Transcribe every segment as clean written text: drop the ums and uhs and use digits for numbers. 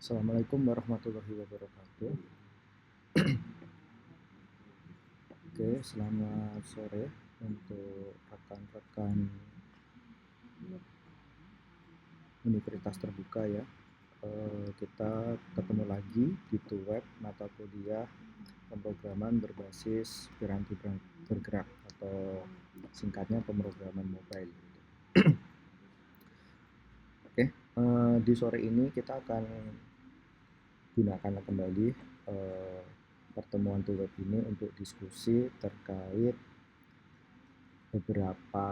Assalamualaikum warahmatullahi wabarakatuh. Oke, selamat sore untuk rekan-rekan Universitas Terbuka ya. Kita ketemu lagi di web mata kuliah pemrograman berbasis piranti bergerak atau singkatnya pemrograman mobile. Oke, di sore ini kita akan gunakan kembali pertemuan web ini untuk diskusi terkait beberapa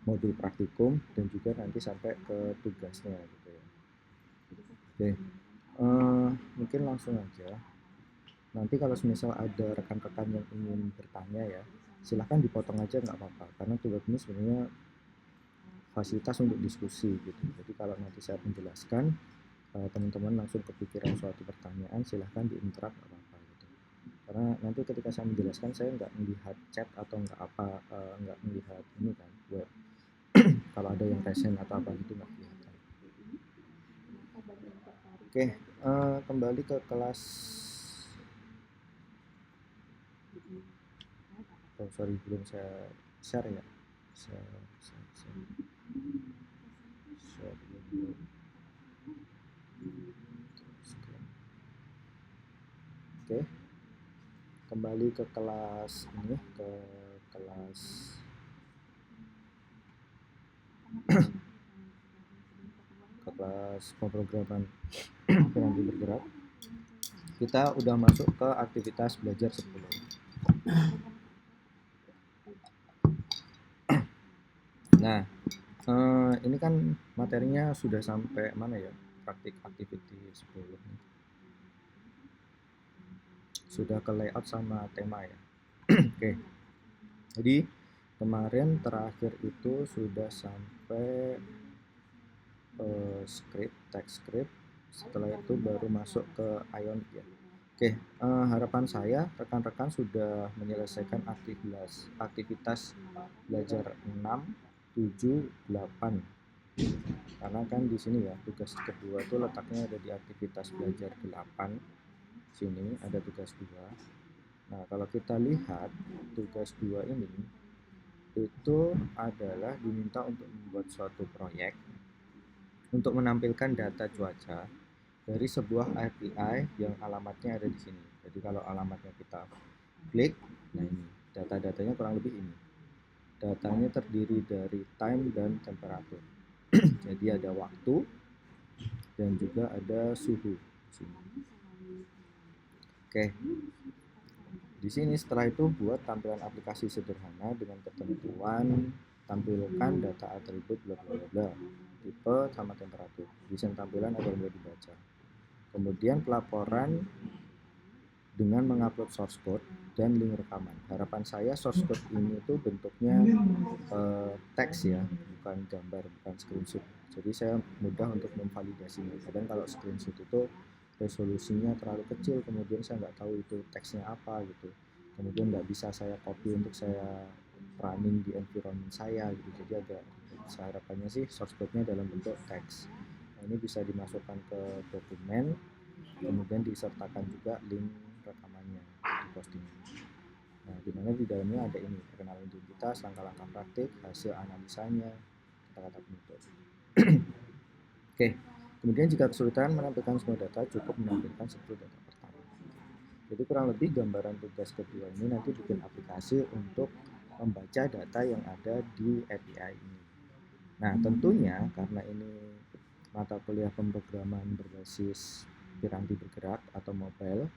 modul praktikum dan juga nanti sampai ke tugasnya gitu ya. Oke, mungkin langsung aja. Nanti kalau misal ada rekan-rekan yang ingin bertanya ya, silahkan dipotong aja nggak apa-apa. Karena tugas ini sebenarnya fasilitas untuk diskusi gitu. Jadi kalau nanti saya menjelaskan, teman-teman langsung kepikiran suatu pertanyaan, silahkan diinterrupt apa-apa gitu. Karena nanti ketika saya menjelaskan, saya nggak melihat chat atau nggak melihat ini kan web. Kalau ada yang resen atau apa gitu nggak kelihatan. Oke, kembali ke kelas. Oh sorry, belum saya share ya. Share dulu. Oke, kembali ke kelas ini, ke kelas pemrograman piranti bergerak. Kita udah masuk ke aktivitas belajar 10. Nah, ini kan materinya sudah sampai mana ya? Praktik activity 10. Sudah ke layout sama tema ya. Oke. Jadi kemarin terakhir itu sudah sampai script, text script. Setelah itu baru masuk ke Ionic ya. Oke, harapan saya rekan-rekan sudah menyelesaikan aktivitas belajar 6, 7, 8. Karena kan di sini ya tugas kedua itu letaknya ada di aktivitas belajar 8. Sini ada tugas 2. Nah, kalau kita lihat tugas 2 ini itu adalah diminta untuk membuat suatu proyek untuk menampilkan data cuaca dari sebuah API yang alamatnya ada di sini. Jadi kalau alamatnya kita klik, nah ini data-datanya kurang lebih ini. Datanya terdiri dari time dan temperatur. Jadi ada waktu dan juga ada suhu. Oke. Di sini setelah itu buat tampilan aplikasi sederhana dengan ketentuan tampilkan data atribut bla bla bla, tipe sama temperatur. Desain tampilan agar mudah dibaca. Kemudian pelaporan dengan mengupload source code dan link rekaman. Harapan saya source code ini tuh bentuknya teks ya, bukan gambar, bukan screenshot. Jadi saya mudah untuk memvalidasinya. Kadang kalau screenshot itu resolusinya terlalu kecil, kemudian saya nggak tahu itu teksnya apa gitu. Kemudian nggak bisa saya copy untuk saya running di environment saya gitu. Jadi agak harapannya sih source code-nya dalam bentuk teks. Nah, ini bisa dimasukkan ke dokumen, kemudian disertakan juga link rekamannya di postingan. Nah, dimana di dalamnya ada ini, perkenalan identitas, langkah-langkah praktik, hasil analisanya, kata-kata penutup. Oke, kemudian jika kesulitan menampilkan semua data, cukup menampilkan 10 data pertama. Jadi kurang lebih gambaran tugas kedua ini nanti bikin aplikasi untuk membaca data yang ada di API ini. Nah, tentunya karena ini mata kuliah pemrograman berbasis piranti bergerak atau mobile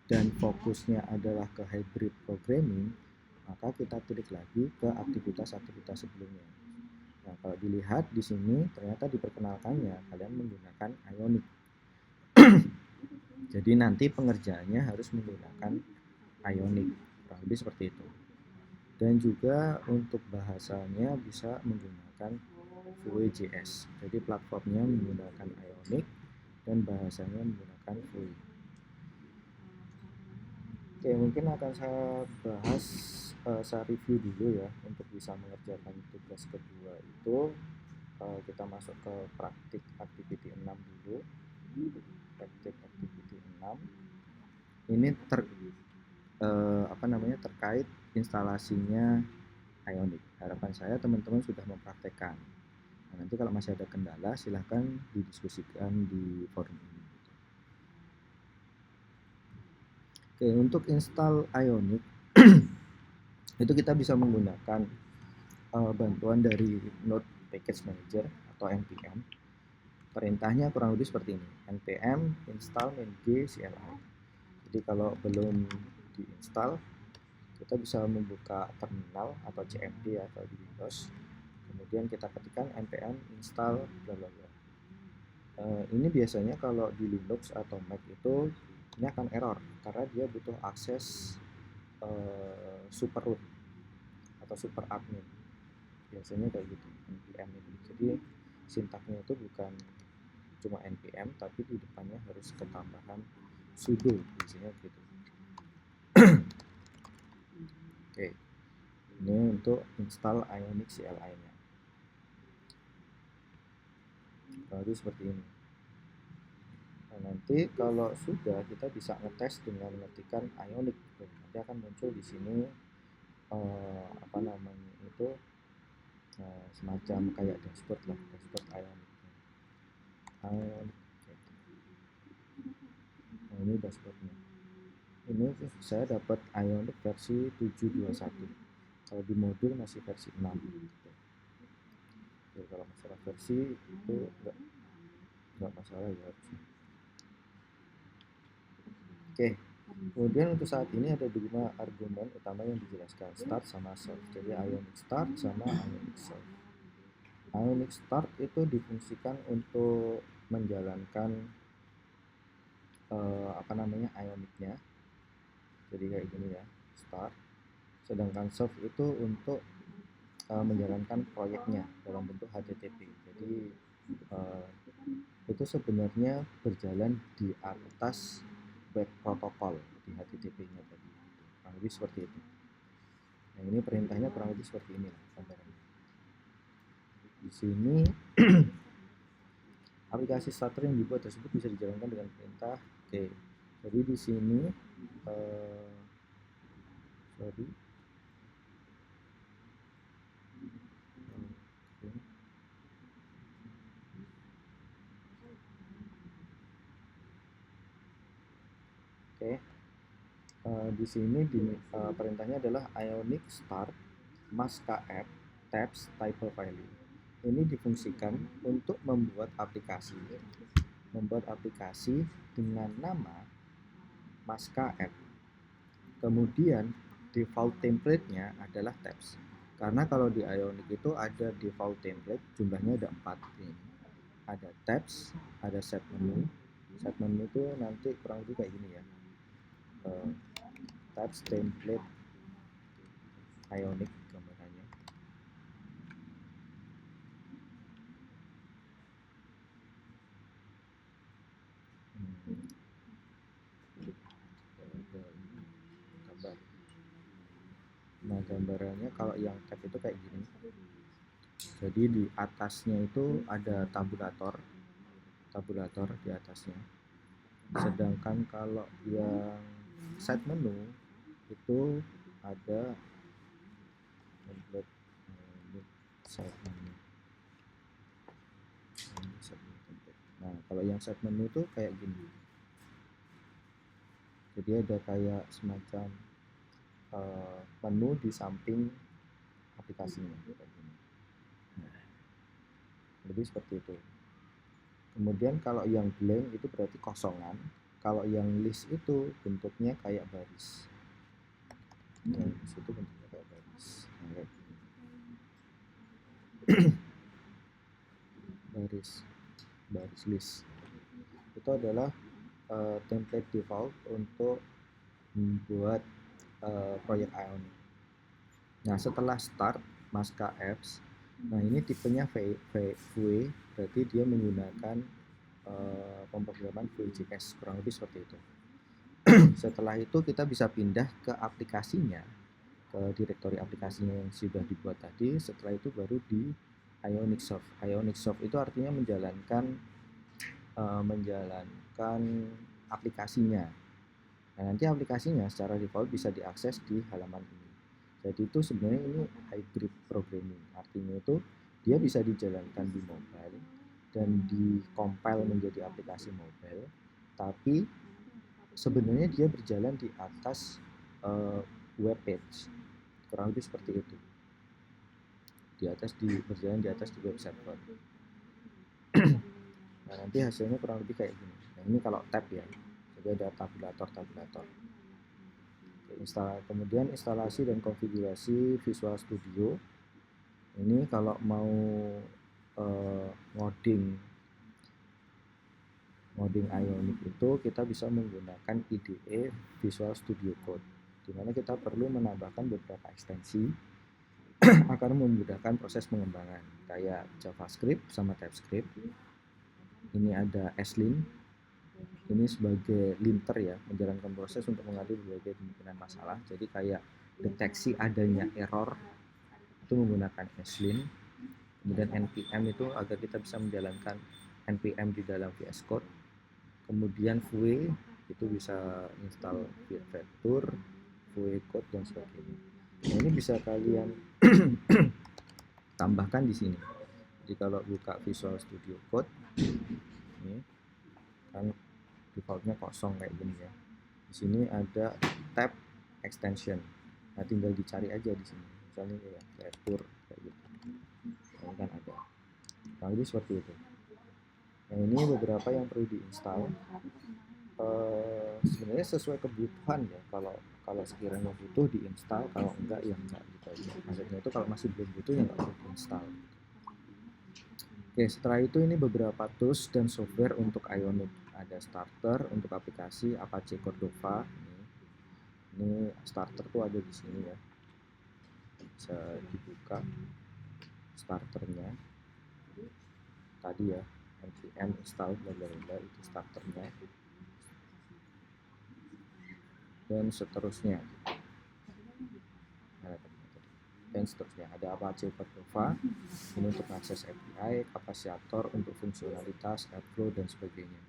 dan fokusnya adalah ke hybrid programming, maka kita klik lagi ke aktivitas-aktivitas sebelumnya. Nah, kalau dilihat di sini ternyata diperkenalkannya kalian menggunakan Ionic. Jadi nanti pengerjaannya harus menggunakan Ionic, kurang lebih seperti itu. Dan juga untuk bahasanya bisa menggunakan Vue.js. Jadi platformnya menggunakan Ionic dan bahasanya menggunakan Vue. Oke, mungkin akan saya bahas, saya review dulu ya untuk bisa mengerjakan tugas kedua itu. Kita masuk ke praktik activity 6 ini terkait instalasinya Ionic. Harapan saya teman-teman sudah mempraktekkan. Nah, nanti kalau masih ada kendala silahkan didiskusikan di forum ini. Oke, untuk install Ionic itu kita bisa menggunakan bantuan dari Node Package Manager atau npm. Perintahnya kurang lebih seperti ini: npm install main.g CLI. Jadi kalau belum diinstal, kita bisa membuka terminal atau cmd atau di Windows, kemudian kita ketikkan npm install bla bla bla. Ini biasanya kalau di Linux atau Mac itu ini akan error karena dia butuh akses super root atau super admin, biasanya kayak gitu npm itu. Jadi sintaknya itu bukan cuma npm tapi di depannya harus ketambahan sudo, biasanya gitu. Oke, ini untuk install Ionic CLI-nya. Lalu seperti ini. Nah, nanti kalau sudah kita bisa ngetes dengan mengetikkan Ionic. Nanti akan muncul di sini semacam kayak dashboard lah, dashboard Ionic. Nah, ini dashboardnya. Ini saya dapat Ionic versi 7.21. Kalau di modul masih versi 6. Jadi kalau masalah versi itu enggak masalah ya. Oke. Kemudian untuk saat ini ada 5 argumen utama yang dijelaskan, start sama self. Jadi Ionic start sama Ionic self. Ionic start itu difungsikan untuk menjalankan Ionicnya. Jadi kayak gini ya, start. Sedangkan self itu untuk menjalankan proyeknya dalam bentuk HTTP. Jadi itu sebenarnya berjalan di atas web protokol di HTTP-nya tadi. Kurang lebih seperti itu. Nah, ini perintahnya kurang lebih seperti ini gambarannya. Di sini aplikasi starter yang dibuat tersebut bisa dijalankan dengan perintah. Oke. Jadi di sini di sini perintahnya adalah Ionic start mask.app tabs type filing. Ini difungsikan untuk membuat aplikasi dengan nama mask.app. Kemudian default template-nya adalah tabs. Karena kalau di Ionic itu ada default template, jumlahnya ada 4 ini. Ada tabs, ada set menu. Set menu itu nanti kurang lebih kayak gini ya. Tabs template Ionic gambarannya. Gambar. Nah, gambarannya kalau yang tab itu kayak gini. Jadi di atasnya itu ada tabulator di atasnya. Sedangkan kalau yang set menu itu ada template set menu. Nah, kalau yang set menu itu kayak gini. Jadi ada kayak semacam menu di samping aplikasinya kayak gini. Nah, lebih seperti itu. Kemudian kalau yang blank itu berarti kosongan. Kalau yang list itu bentuknya kayak baris. Yang list itu bentuknya kayak baris. Nah, baris list. Itu adalah template default untuk membuat proyek Ionic. Nah, setelah start Maska Apps, nah ini tipenya VW, berarti dia menggunakan pemrograman VJS, kurang lebih seperti itu. Setelah itu kita bisa pindah ke aplikasinya, ke direktori aplikasinya yang sudah dibuat tadi. Setelah itu baru di Ionic Soft. Ionic Soft itu artinya menjalankan aplikasinya. Nah, nanti aplikasinya secara default bisa diakses di halaman ini. Jadi itu sebenarnya ini hybrid programming. Artinya itu dia bisa dijalankan di mobile dan di-compile menjadi aplikasi mobile, tapi sebenarnya dia berjalan di atas web page. Kurang lebih seperti itu. Berjalan di atas di web server. Nah, nanti hasilnya kurang lebih kayak gini. Nah, ini kalau tab ya. Jadi ada tabulator. Kemudian instalasi dan konfigurasi Visual Studio. Ini kalau mau ngoding Ionic itu kita bisa menggunakan IDE Visual Studio Code, di mana kita perlu menambahkan beberapa ekstensi akan memudahkan proses pengembangan kayak JavaScript sama TypeScript. Ini ada Slint, ini sebagai linter ya, menjalankan proses untuk mengatasi berbagai kemungkinan masalah. Jadi kayak deteksi adanya error itu menggunakan Slint. Kemudian npm itu agar kita bisa menjalankan npm di dalam VS Code. Kemudian Vue itu bisa install Vector, Vue Code dan sebagainya. Nah, ini bisa kalian tambahkan di sini. Jadi kalau buka Visual Studio Code, ini kan defaultnya kosong kayak gini ya. Di sini ada tab extension. Nah, tinggal dicari aja di sini. Misalnya ya Vector kayak gitu. Ini kan ada. Nah, jadi seperti itu. Nah, ini beberapa yang perlu diinstal. Sebenarnya sesuai kebutuhan ya. Kalau sekiranya butuh diinstal, kalau enggak ya enggak gitu aja. Maksudnya itu kalau masih belum butuh ya enggak perlu diinstal. Oke, setelah itu ini beberapa tools dan software untuk Ionic. Ada starter untuk aplikasi Apache Cordova. Ini starter tuh ada di sini ya. Bisa dibuka starternya. Tadi ya, npm install bla bla bla itu starternya. Dan seterusnya. Ada Apache Cordova ini untuk akses API, kapasitor untuk fungsionalitas, airflow dan sebagainya.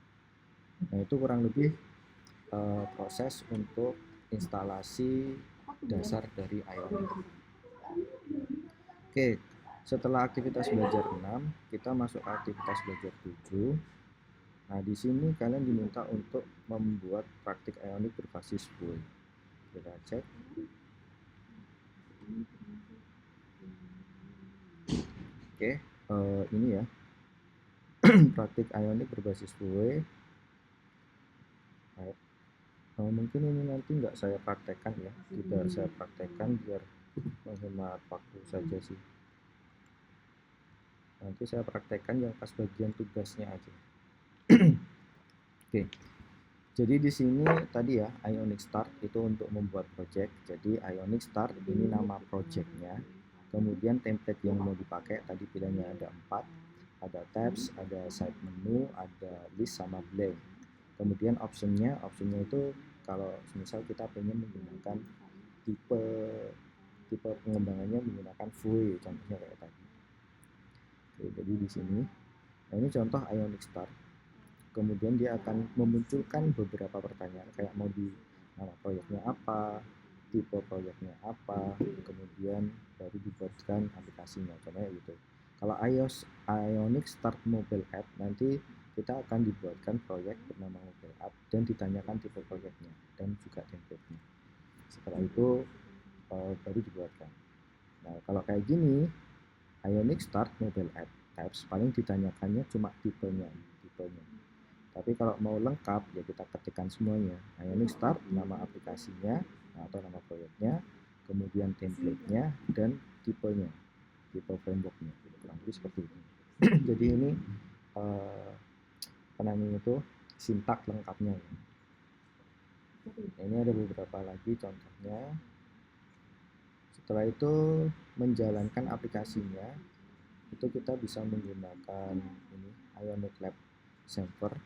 Nah, itu kurang lebih proses untuk instalasi dasar dari Ionic. Oke, setelah aktivitas belajar 6, kita masuk ke aktivitas belajar 7. Nah, di sini kalian diminta untuk membuat praktik Ionic berbasis Vue. Kita cek. Oke, ini ya. Praktik Ionic berbasis Vue. Mungkin ini nanti nggak saya praktekkan ya, tidak saya praktekkan biar menghemat waktu saja sih. Nanti saya praktekkan yang pas bagian tugasnya aja. Oke. Jadi di sini tadi ya Ionic Start itu untuk membuat project. Jadi Ionic Start ini nama projectnya. Kemudian template yang mau dipakai tadi pilihannya ada 4. Ada tabs, ada side menu, ada list sama blank. Kemudian optionnya itu kalau misal kita pengen menggunakan tipe pengembangannya menggunakan Vue contohnya kayak tadi. Oke, jadi di sini nah ini contoh Ionic Start. Kemudian dia akan memunculkan beberapa pertanyaan kayak mau di nama proyeknya apa, tipe proyeknya apa, kemudian baru dibuatkan aplikasinya contohnya gitu. Kalau Ionic Start Mobile App nanti kita akan dibuatkan proyek bernama mobile app dan ditanyakan tipe proyeknya dan juga template-nya. Setelah itu baru dibuatkan. Nah, kalau kayak gini Ionic Start Mobile App Types paling ditanyakannya cuma tipenya. Tapi kalau mau lengkap ya kita ketikkan semuanya. Ionic Start nama aplikasinya atau nama proyeknya, kemudian template-nya dan tipenya, tipe framework-nya. Kurang lebih seperti itu. Jadi ini namanya itu sintak lengkapnya ya. Ini ada beberapa lagi contohnya. Setelah itu menjalankan aplikasinya itu kita bisa menggunakan ini Ionic Lab Server.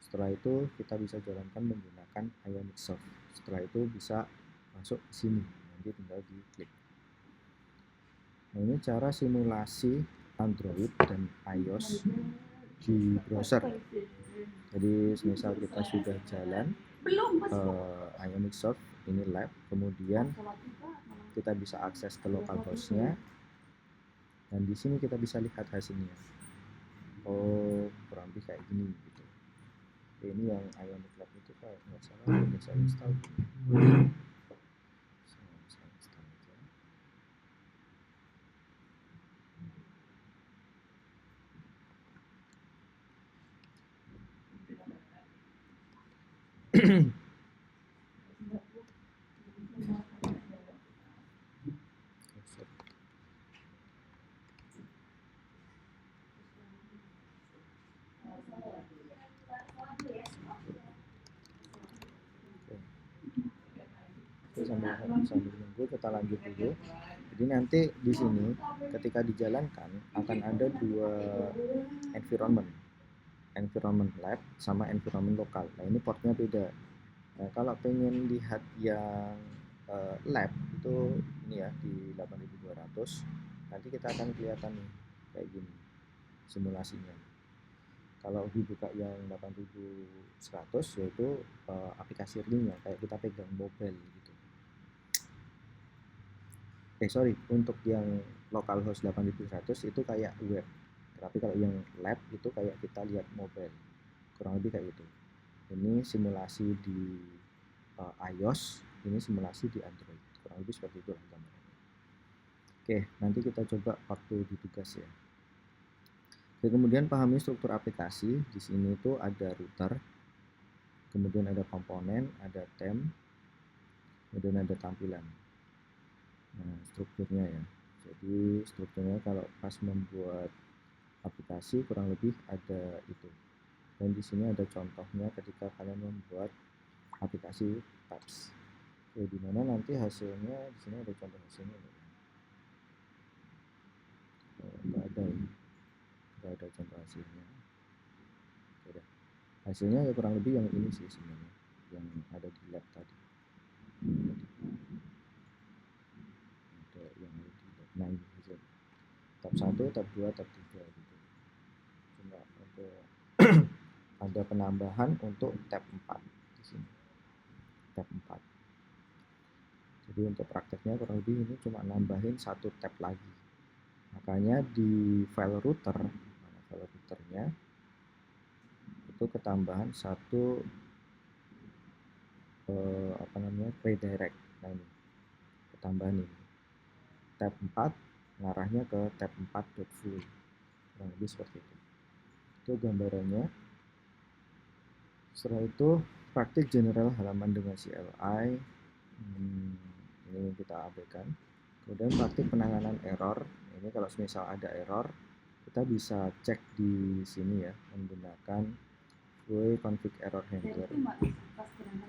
Setelah itu kita bisa jalankan menggunakan Ionic Soft. Setelah itu bisa masuk ke sini, nanti tinggal diklik. Nah, ini cara simulasi Android dan iOS di browser. Jadi misal kita sudah jalan, Ionic Surf ini lab, kemudian kita bisa akses ke localhost-nya dan di sini kita bisa lihat hasilnya. Oh, kurang lebih kayak gini gitu. Ini yang Ionic Lab itu kalau nggak salah udah saya install. Saya install aja. Sambil nunggu kita lanjut dulu. Jadi nanti di sini ketika dijalankan akan ada dua environment lab sama environment lokal. Nah ini portnya beda. Nah kalau pengen lihat yang lab itu ini ya di 8200, nanti kita akan kelihatan nih kayak gini simulasinya. Kalau dibuka yang 8100 yaitu aplikasi realnya kayak kita pegang mobile gitu. Untuk yang localhost 8100 itu kayak web. Tapi kalau yang lab itu kayak kita lihat mobile. Kurang lebih kayak gitu. Ini simulasi di iOS, ini simulasi di Android. Kurang lebih seperti itu gambarnya. Oke, nanti kita coba waktu di tugas ya. Oke, kemudian pahami struktur aplikasi. Di sini tuh ada router, kemudian ada komponen, ada theme, kemudian ada tampilan. Nah, strukturnya ya. Jadi strukturnya kalau pas membuat aplikasi kurang lebih ada itu. Dan di sini ada contohnya ketika kalian membuat aplikasi tabs. Oke, di mana nanti hasilnya di sini ada contoh hasilnya. Nggak ada ini. Nggak ada contoh hasilnya. Oke, hasilnya ya kurang lebih yang ini sih sebenarnya, yang ada di lab tadi. Ada yang ada di lab. Nah ini hasilnya. Tab 1, tab 2, tab 3 gitu. Cuma untuk ada penambahan untuk tab 4 di sini. Tab 4. Jadi untuk prakteknya kurang lebih ini cuma nambahin satu tab lagi. Makanya di file router, mana file routernya, itu ketambahan satu redirect. Nah ini ketambahan ini tab 4 ngarahnya ke tab 4.full, kurang lebih seperti itu gambarannya. Setelah itu praktik general halaman dengan CLI, ini kita abaikan. Kemudian praktik penanganan error. Ini kalau misal ada error kita bisa cek di sini ya menggunakan VUE config error handler.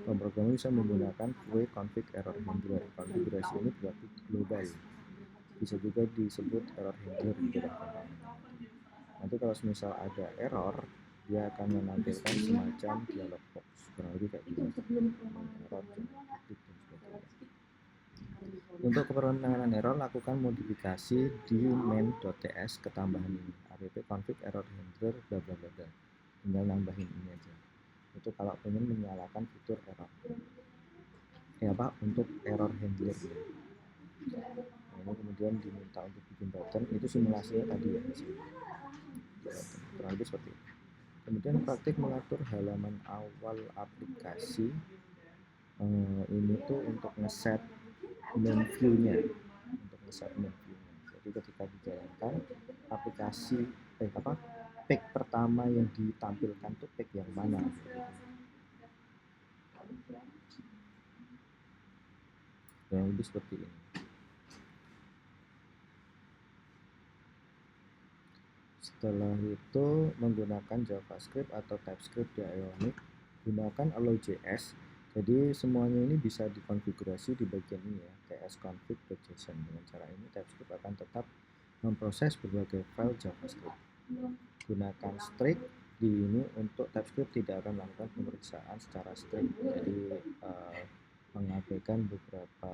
Pemrograman bisa menggunakan VUE config error handler. Konfigurasi ini berarti global. Bisa juga disebut error handler di dalam komponen. Nanti kalau misal ada error, dia akan menampilkan semacam dialog box. Kurang lebih kayak gitu. Error, untuk keperluan penanganan error, lakukan modifikasi di main.ts ketambahan ini. app config error handler bla bla bla. Tinggal nambahin ini aja. Itu kalau pengen menyalakan fitur error. Untuk error handler ya. Nah, ini kemudian diminta untuk bikin button, itu simulasinya tadi ya. Kurang lebih seperti itu. Kemudian praktik mengatur halaman awal aplikasi. Ini tuh untuk ngeset main view-nya. Jadi ketika dijalankan aplikasi page pertama yang ditampilkan tuh page yang mana? Yang lebih seperti ini. Setelah itu menggunakan JavaScript atau TypeScript di Ionic, gunakan allow.js. Jadi semuanya ini bisa dikonfigurasi di bagian ini ya, tsconfig.json. Dengan cara ini TypeScript akan tetap memproses berbagai file JavaScript. Gunakan strict di ini untuk TypeScript tidak akan melakukan pemeriksaan secara strict. Jadi mengabaikan beberapa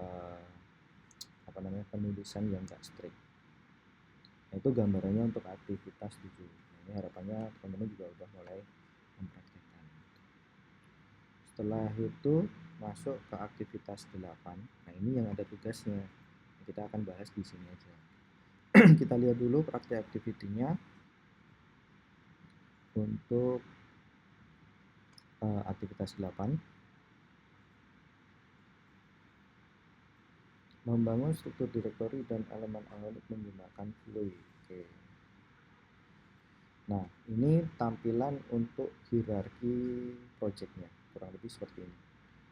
penulisan yang enggak strict. Itu gambarannya untuk aktivitas 7. Ini harapannya teman-teman juga udah mulai mempraktikkan. Setelah itu masuk ke aktivitas 8. Nah, ini yang ada tugasnya. Kita akan bahas di sini aja. Kita lihat dulu praktek activity-nya untuk aktivitas 8. Membangun struktur direktori dan elemen organik menggunakan Flow. Oke. Nah, ini tampilan untuk hierarki projectnya, kurang lebih seperti ini.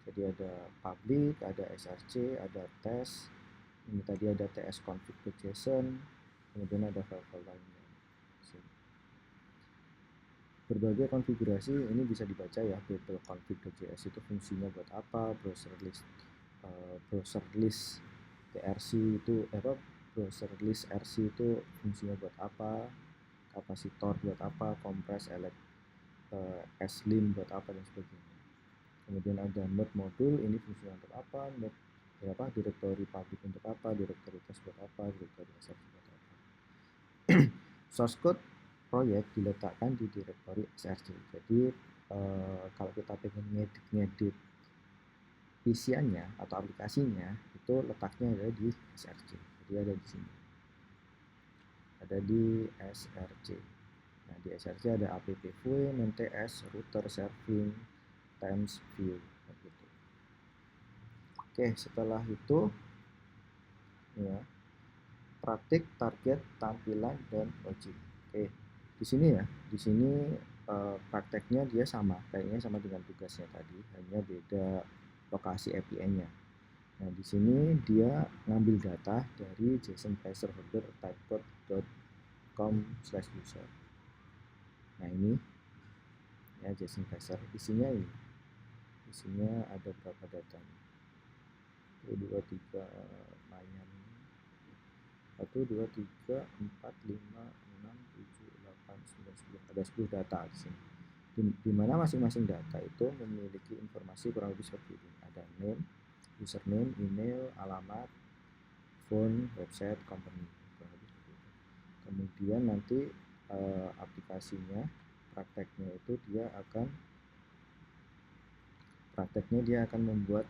Jadi ada public, ada src, ada test, ini tadi ada ts_config.json, kemudian ada file-file lainnya. Berbagai konfigurasi ini bisa dibaca ya, config.js itu fungsinya buat apa, browser list trc itu browser list rc itu fungsinya buat apa, kapasitor buat apa, compress slim buat apa dan sebagainya. Kemudian ada node modul, ini fungsinya untuk apa, node direktori public untuk apa, direktori test buat apa, direktori src buat apa. Source code proyek diletakkan di direktori src. Jadi kalau kita pengen ngedit isiannya atau aplikasinya, itu letaknya ada di src. Jadi ada di sini, ada di src. Nah, di src ada appv, nts, router, serving, times view gitu. Oke, setelah itu ya, praktik, target, tampilan, dan logic. Oke, di sini ya, di sini prakteknya dia sama, kayaknya sama dengan tugasnya tadi, hanya beda lokasi API-nya. Nah, di sini dia ngambil data dari JSON placeholder typecode.com/user. Nah, ini ya JSON placer, isinya ini. Isinya ada berapa datanya? 1, 2, 3, lumayan. 1, 2, 3, 4, 5, 6, 7, 8, 9, 10. Ada 10 data di sini. Di mana masing-masing data itu memiliki informasi kurang lebih seperti ini. Ada name, username, email, alamat, phone, website, company. Kurang lebih seperti itu. Kemudian nanti aplikasinya, prakteknya dia akan membuat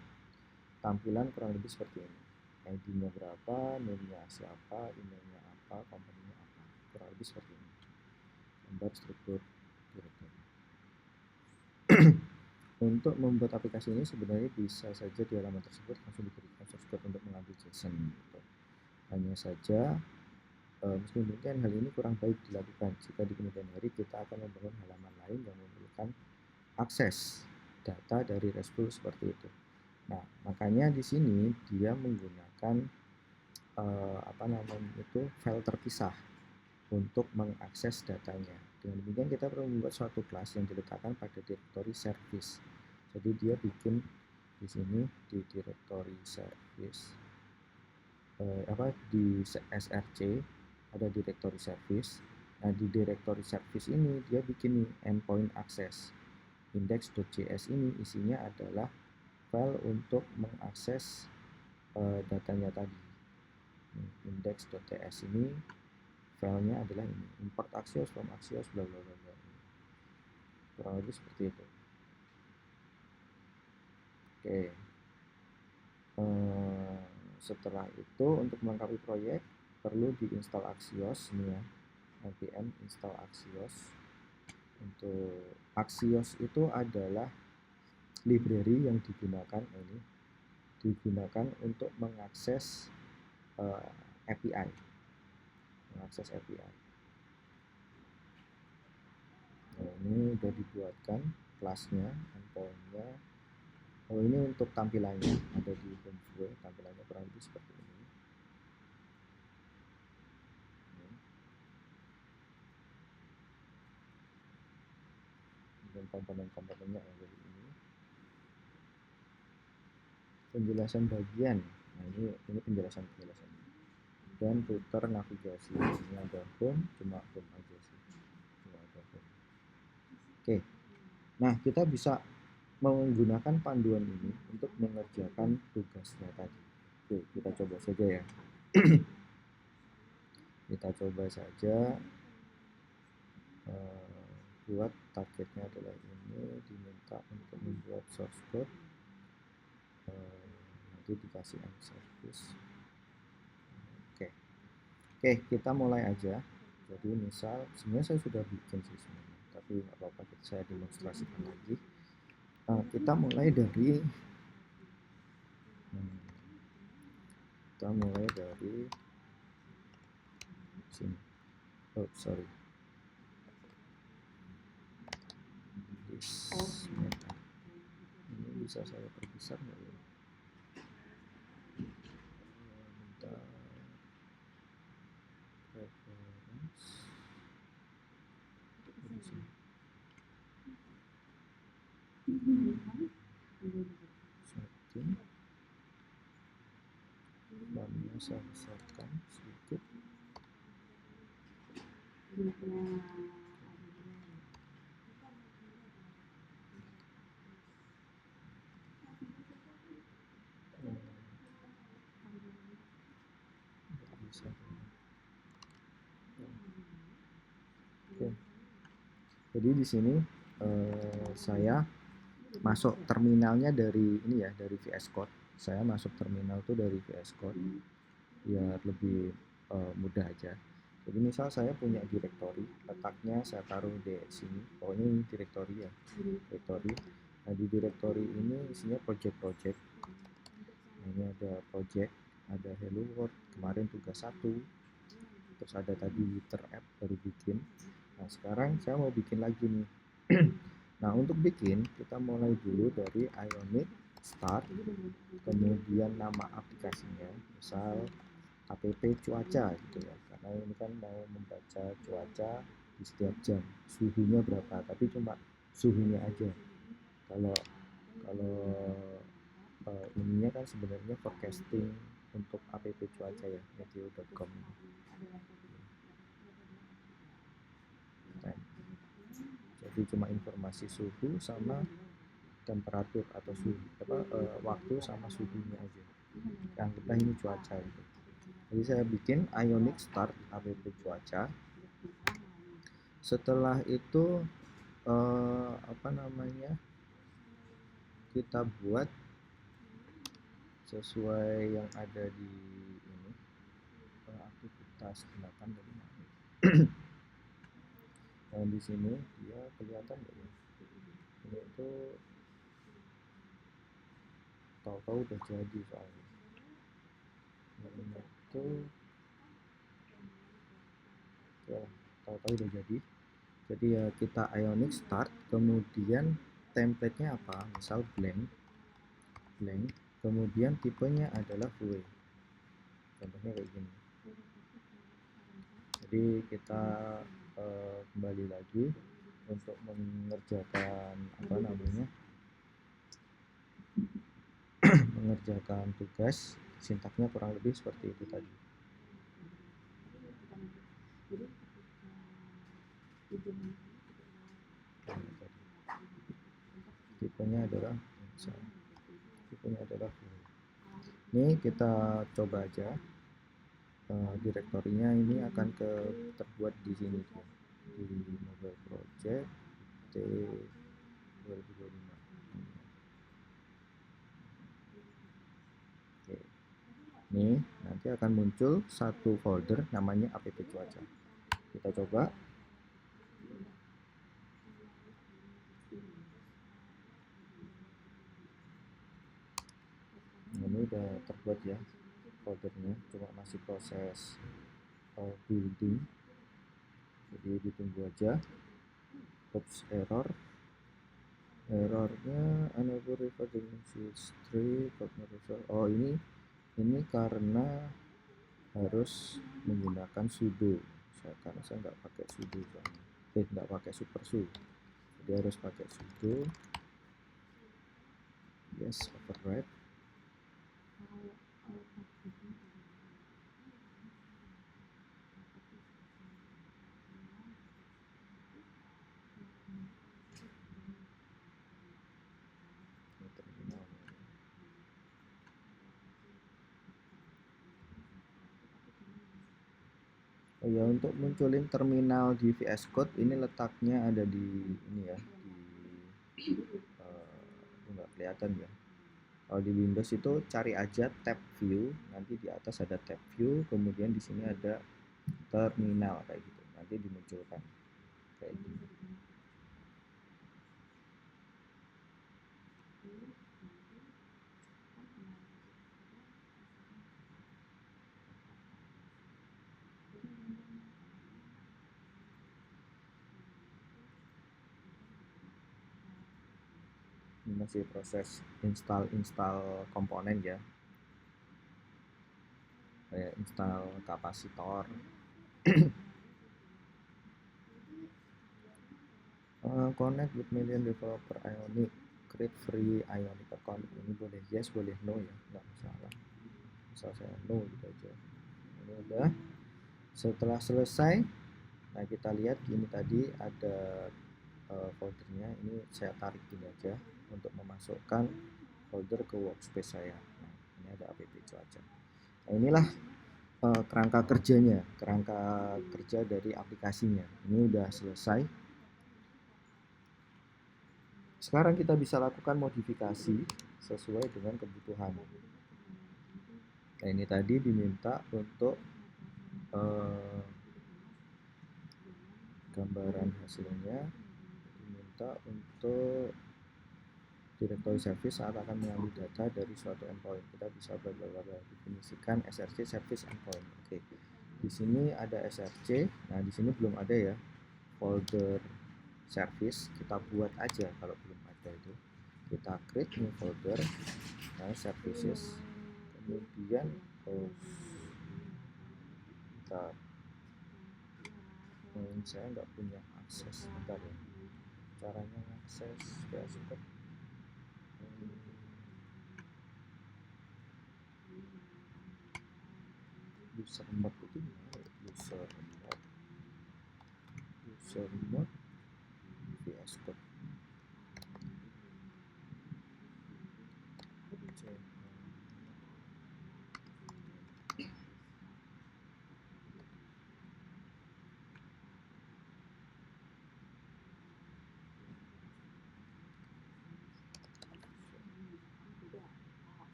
tampilan kurang lebih seperti ini. ID-nya berapa, name-nya siapa, emailnya apa, company-nya apa, kurang lebih seperti ini. Gambar struktur direktori. Untuk membuat aplikasi ini sebenarnya bisa saja di halaman tersebut langsung diberikan source code untuk mengambil JSON. Gitu. Hanya saja mungkin hal ini kurang baik dilakukan jika di kemudian hari kita akan membangun halaman lain yang memberikan akses data dari RESTful seperti itu. Nah, makanya di sini dia menggunakan file terpisah untuk mengakses datanya. Dengan demikian kita perlu membuat suatu kelas yang diletakkan pada direktori service. Jadi dia bikin di sini di direktori service di src ada direktori service. Nah, di direktori service ini dia bikin endpoint access. Index.js ini isinya adalah file untuk mengakses datanya tadi. Index.ts ini filenya adalah ini, import Axios from Axios bla bla bla. Kurang lebih seperti itu. Oke. Setelah itu untuk melengkapi proyek perlu diinstal Axios ini ya, npm install Axios. Untuk Axios itu adalah library yang digunakan untuk mengakses API. Nah, ini udah dibuatkan kelasnya, endpoint-nya. Ini untuk tampilannya ada di Boomflow, tampilannya kurang lebih seperti ini. Dan komponen-komponennya ada di ini. Penjelasan bagian. Nah, ini penjelasan. Dan footer navigasi. Ini ada home, cuma home aja sih. Oke. Nah, kita bisa menggunakan panduan ini untuk mengerjakan tugasnya tadi. Oke, kita coba saja ya. Kita coba saja buat targetnya adalah ini, diminta untuk membuat source code, nanti dikasih end service. Oke, kita mulai aja. Jadi misal sebenarnya saya sudah bikin sih sebenarnya, tapi nggak apa-apa, saya demonstrasikan lagi. Kita mulai dari sini. Oh sorry, this meta. Ini bisa saya perbesar nggak ya? Bentar. Reference. Setting. Fontnya saya besarkan sedikit. Bisa. Oke. Jadi di sini saya masuk terminalnya dari ini ya, dari VS Code. Saya masuk terminal tuh dari VS Code biar lebih mudah aja. Jadi misal saya punya directory, letaknya saya taruh di sini. Pokoknya ini directory ya, directory. Nah di directory ini isinya project-project. Ini ada project, ada hello world, kemarin tugas 1, terus ada tadi Liter app baru bikin. Nah sekarang saya mau bikin lagi nih. Nah untuk bikin kita mulai dulu dari Ionic start, kemudian nama aplikasinya, misal app cuaca gitu ya, karena ini kan mau membaca cuaca di setiap jam, suhunya berapa, tapi cuma suhunya aja. Kalau kalau ininya kan sebenarnya forecasting untuk app cuaca ya, meteo.com. Jadi cuma informasi suhu sama temperatur atau suhu waktu sama suhunya aja. Anggaplah ini cuaca gitu. Jadi saya bikin Ionic start app cuaca. Setelah itu kita buat sesuai yang ada di ini, aktivitas tindakan dari mana. Nah di sini dia kelihatan nggak ya? Ini itu tahu-tahu udah jadi soalnya. Ini itu ya tahu-tahu udah jadi. Jadi ya kita Ionic start, kemudian template-nya apa? Misal blank, kemudian tipenya adalah Vue. Contohnya kayak gini. Jadi kita kembali lagi untuk mengerjakan mengerjakan tugas, sintaknya kurang lebih seperti itu tadi. Tipenya adalah ini kita coba aja. Direktorinya ini akan terbuat di sini tuh, di mobile project T 2025. Oke. Nih nanti akan muncul satu folder namanya app cuaca. Kita coba. Ini udah terbuat ya foldernya, cuma masih proses building, jadi ditunggu aja. Oops, errornya enable recording history. Oh ini karena harus menggunakan sudo, karena saya nggak pakai sudo soalnya, nggak pakai supersu, jadi harus pakai sudo. Yes, override. Oh ya, untuk munculin terminal di VS Code ini letaknya ada di ini ya, di nggak kelihatan ya. Kalau di Windows itu cari aja tab view, nanti di atas ada tab view, kemudian di sini ada terminal kayak gitu, nanti dimunculkan kayak gitu. Ini masih proses install komponen ya, kayak install kapasitor. Connect with million developer Ionic, create free Ionic account. Ini boleh yes, boleh no ya, nggak masalah. Misal saya no gitu aja. Ini udah. Setelah selesai, nah kita lihat ini tadi ada foldernya. Ini saya tarik gini aja untuk memasukkan folder ke workspace saya. Nah, ini ada app cuaca. Nah, inilah kerangka kerjanya, kerangka kerja dari aplikasinya. Ini udah selesai. Sekarang kita bisa lakukan modifikasi sesuai dengan kebutuhan. Nah, ini tadi diminta untuk gambaran hasilnya, diminta untuk directory service saat akan mengambil data dari suatu endpoint. Kita bisa definisikan SRC service endpoint. Oke. Di sini ada SRC. Nah, di sini belum ada ya folder service. Kita buat aja kalau belum ada itu. Kita create new folder, nah, services. Kemudian saya nggak punya akses, bentar ya. Caranya akses Facebook. User mode itu gimana? User mode VS Code.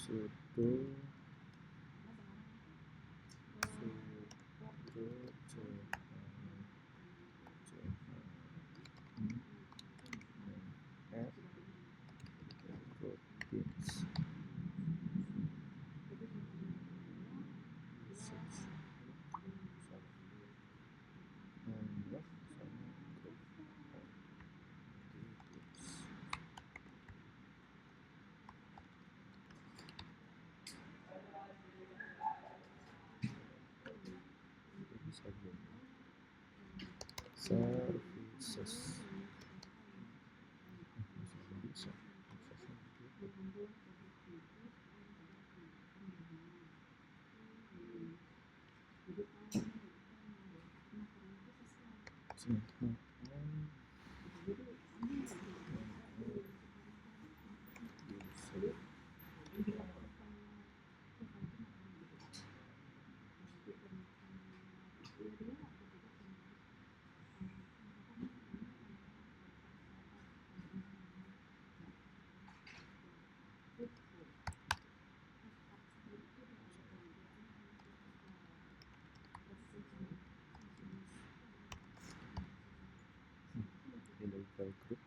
Sudo services. Illegal group.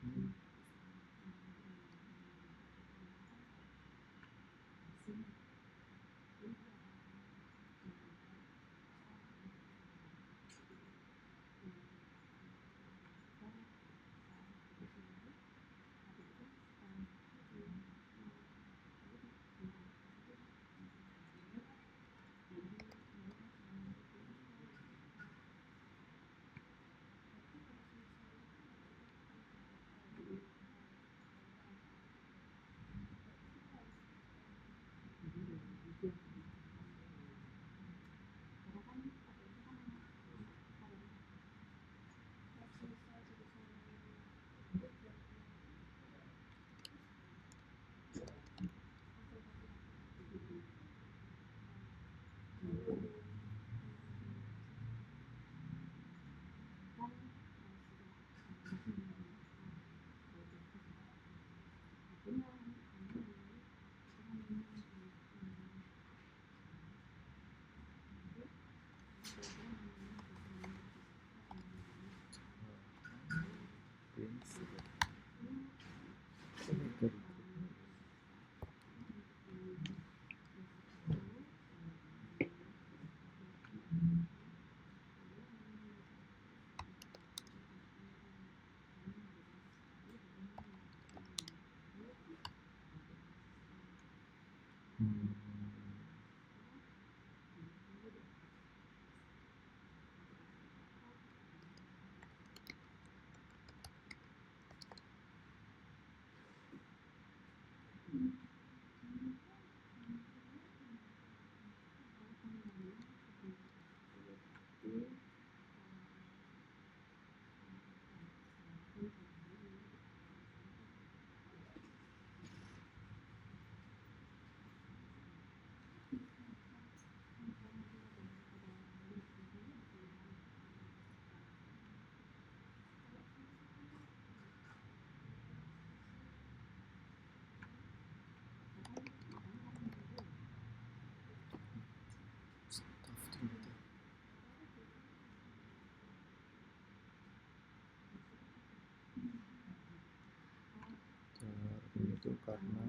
Ini tuh karena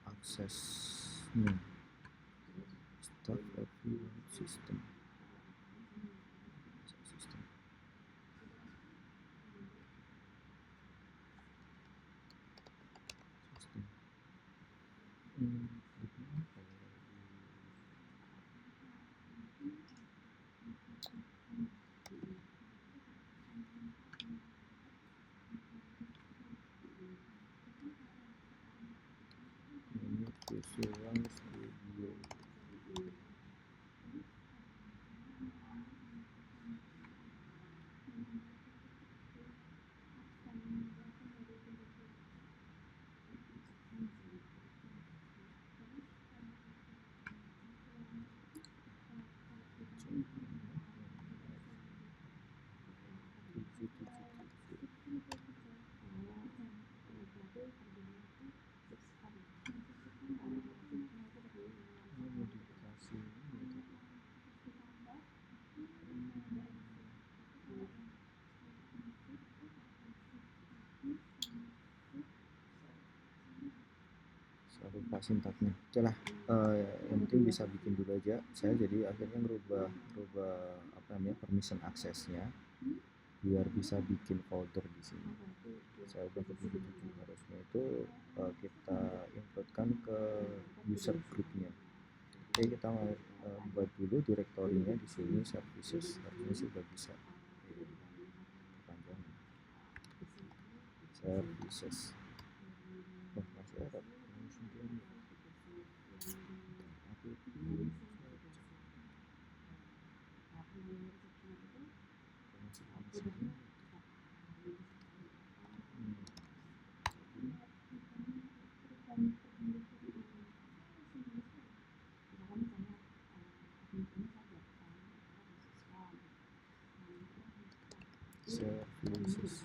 aksesnya staff everyone system. Ini visual studio. Lupa sintaknya. Oke lah, yang penting bisa bikin dulu aja. Saya jadi akhirnya merubah apa namanya permission aksesnya biar bisa bikin folder di sini. Saya ubah ke 77. Harusnya itu kita inputkan ke user groupnya. Oke, kita buat dulu direktorinya di sini services. Harusnya sudah bisa. Kepanjangan services. Oh, masih ada. Services.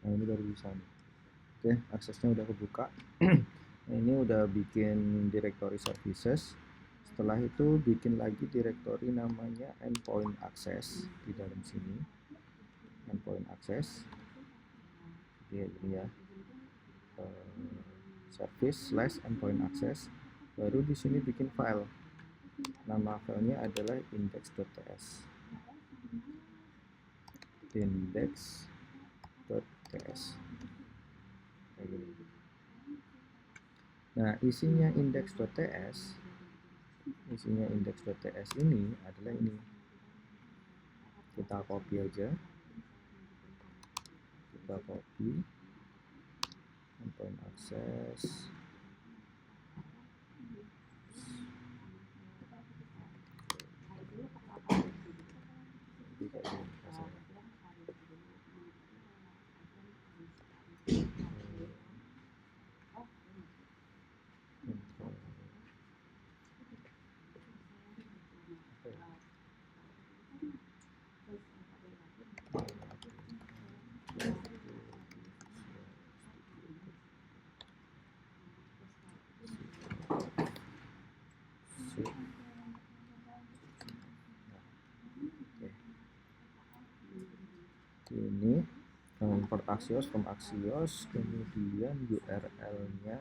Nah, ini baru bisa nih. Oke, aksesnya udah kebuka. Nah, ini udah bikin directory services, setelah itu bikin lagi direktori namanya endpoint access di dalam sini, endpoint access. Oke, ini ya, service / endpoint access. Baru di sini bikin file, nama filenya adalah index.ts, index.ts. Kayak gini. Nah, isinya index.ts ini adalah ini. Kita copy aja, kita copy endpoint access, kayak gini hasilnya. Ini import Axios from Axios, kemudian URL-nya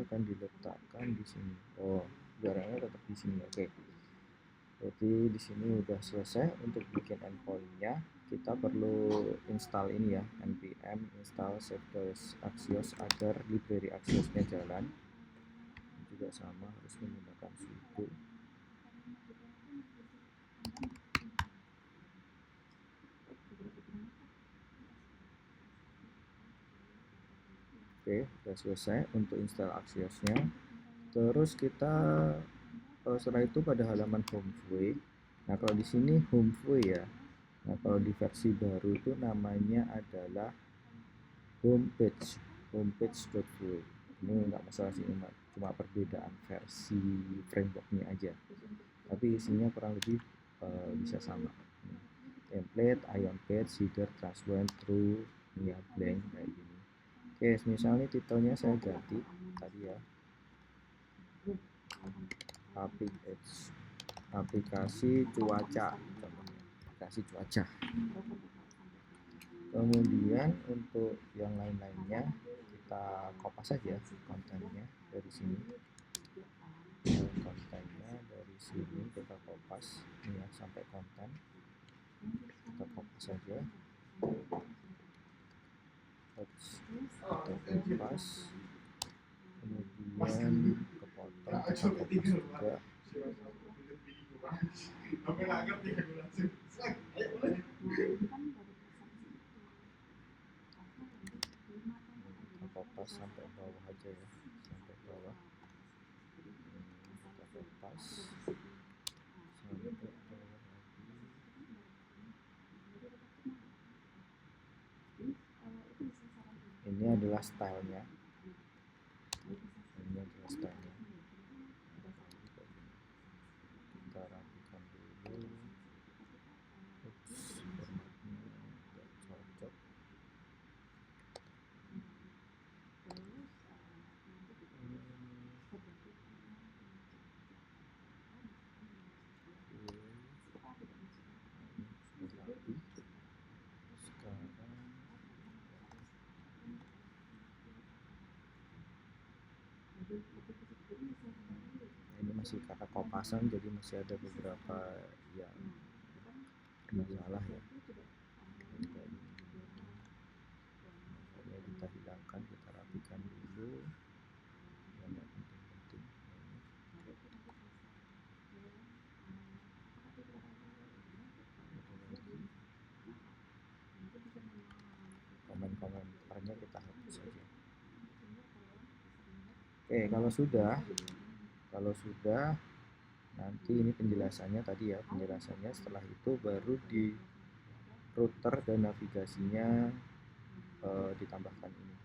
akan diletakkan di sini. Oh, URL-nya tetap di sini. Oke. Jadi di sini udah selesai untuk bikin endpoint-nya. Kita perlu install ini ya, npm install service Axios agar library Axios-nya jalan. Ini juga sama, harus menggunakan sudo. Oke, sudah selesai untuk install Axios-nya. Terus kita setelah itu pada halaman homefree. Nah, kalau di sini homefree ya. Nah, kalau di versi baru itu namanya adalah homepage.vue. Ini nggak masalah sih, cuma perbedaan versi frameworknya aja. Tapi isinya kurang lebih bisa sama. Template, ion page, header, transparent, true, ya blank kayak gini. Oke, misalnya titelnya saya ganti tadi ya, aplikasi cuaca, contohnya aplikasi cuaca. Kemudian untuk yang lain-lainnya kita kopas saja kontennya dari sini. Kontennya dari sini kita kopas ini ya, sampai konten kita kopas saja. Kita kopas, kemudian kepotong, kita kopas juga. Kita kopas sampai bawah aja ya, sampai bawah. Kita kopas sampai bawah lagi. Ini adalah stylenya. Ini adalah stylenya. Kita rapikan dulu. Formatnya tidak cocok. Ini masih kata kopasan, jadi masih ada beberapa yang bermasalah ya. Makanya kita hilangkan, kita rapikan dulu. Yang nggak penting-penting. Komen-komentarnya kita hapus saja. Oke, kalau sudah nanti ini penjelasannya tadi ya, penjelasannya setelah itu baru di router dan navigasinya ditambahkan ini.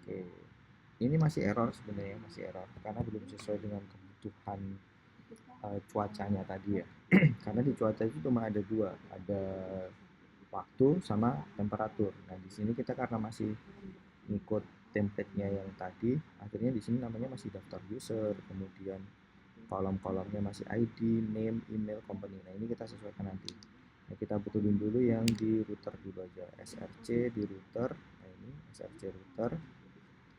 Oke, ini masih error sebenarnya, masih error karena belum sesuai dengan kebutuhan cuacanya tadi ya. Karena di cuaca itu cuma ada dua, ada waktu sama temperatur. Nah di sini kita karena masih ngikut template-nya yang tadi, akhirnya di sini namanya masih daftar user, kemudian kolom-kolomnya masih ID, name, email, company. Nah ini kita sesuaikan nanti. Nah, kita betulin dulu yang di router dulu aja, src di router. Nah ini src router,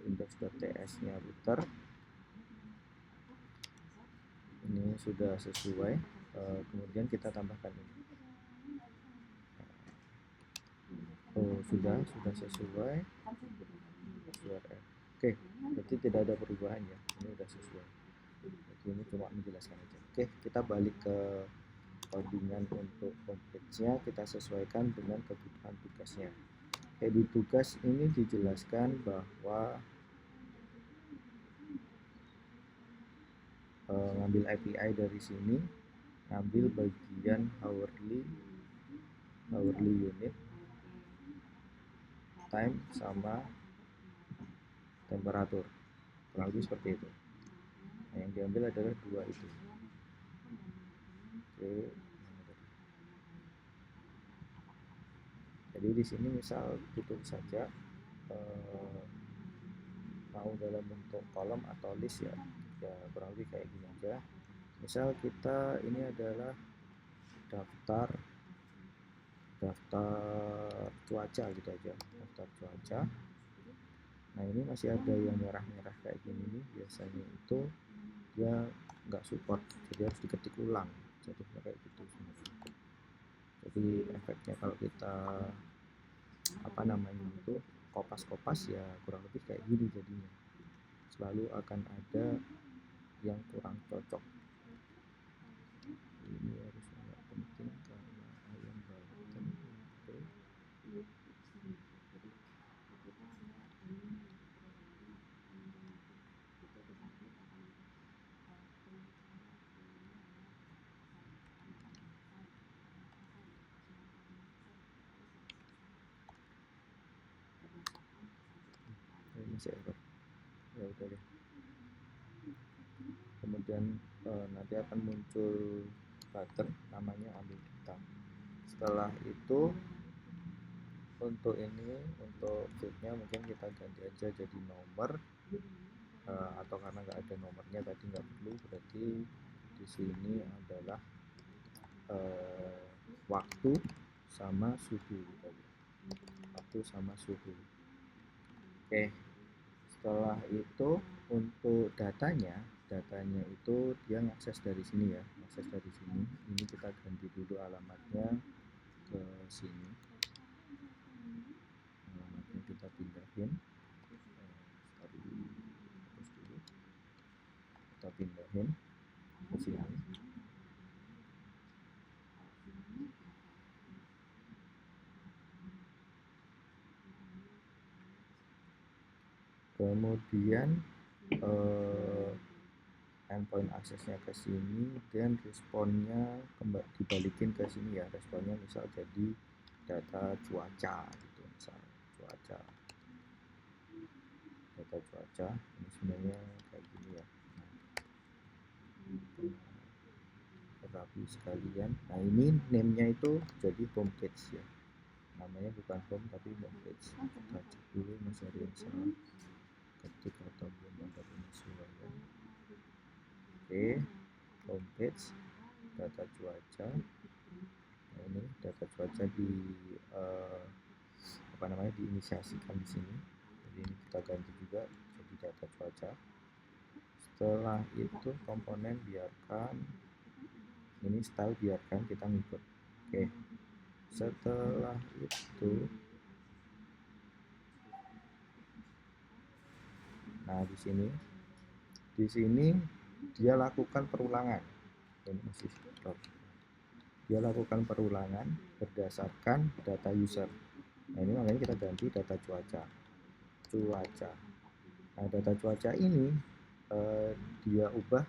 index.ts nya router. Ini sudah sesuai. Kemudian kita tambahkan ini. Oh sudah sesuai. Oke, berarti tidak ada perubahan ya. Ini sudah sesuai. Jadi ini cuma menjelaskan aja. Oke, kita balik ke codingan untuk homepage-nya, kita sesuaikan dengan kebutuhan tugasnya. Di tugas ini dijelaskan bahwa ngambil API dari sini, ngambil bagian hourly unit, time sama temperatur, kurang lebih seperti itu. Nah, yang diambil adalah dua itu. Oke. Jadi di sini misal tutup saja mau dalam bentuk kolom atau list ya kurang lebih kayak gini aja. Misal kita ini adalah daftar cuaca gitu aja, daftar cuaca. Nah ini masih ada yang merah-merah kayak gini nih, biasanya itu dia nggak support, jadi harus diketik ulang, jadinya kayak gitu. Jadi efeknya kalau kita apa namanya itu kopas-kopas ya kurang lebih kayak gini jadinya, selalu akan ada yang kurang cocok. Ini harus agak penting karena ayam bawang. Oke. Masih error, ya udah deh. Kemudian nanti akan muncul button namanya ambil data. Setelah itu untuk ini, untuk fieldnya mungkin kita ganti aja jadi nomor, atau karena nggak ada nomornya tadi nggak perlu, berarti di sini adalah waktu sama suhu, waktu sama suhu. Oke, setelah itu untuk datanya itu dia ngakses dari sini ya, ngakses dari sini. Ini kita ganti dulu alamatnya ke sini, alamatnya kita pindahin, terus dulu kita pindahin ke sini. Kemudian endpoint aksesnya ke sini dan responnya dibalikin ke sini ya, responnya misal jadi data cuaca gitu, misal cuaca, data cuaca ini sebenarnya kayak gini ya. Rapi sekalian. Nah ini name-nya itu jadi homepage ya, namanya bukan home tapi homepage. Kita cek dulu masih ada yang salah ketik atau belum ada penyesuaian. Oke, homepage data cuaca. Nah ini data cuaca di apa namanya diinisiasikan di sini, jadi ini kita ganti juga jadi data cuaca. Setelah itu komponen biarkan, ini style biarkan kita ngikut. Oke, setelah itu nah di sini dia lakukan perulangan. Ini masih stop. Dia lakukan perulangan berdasarkan data user. Nah ini makanya kita ganti data cuaca. Nah data cuaca ini dia ubah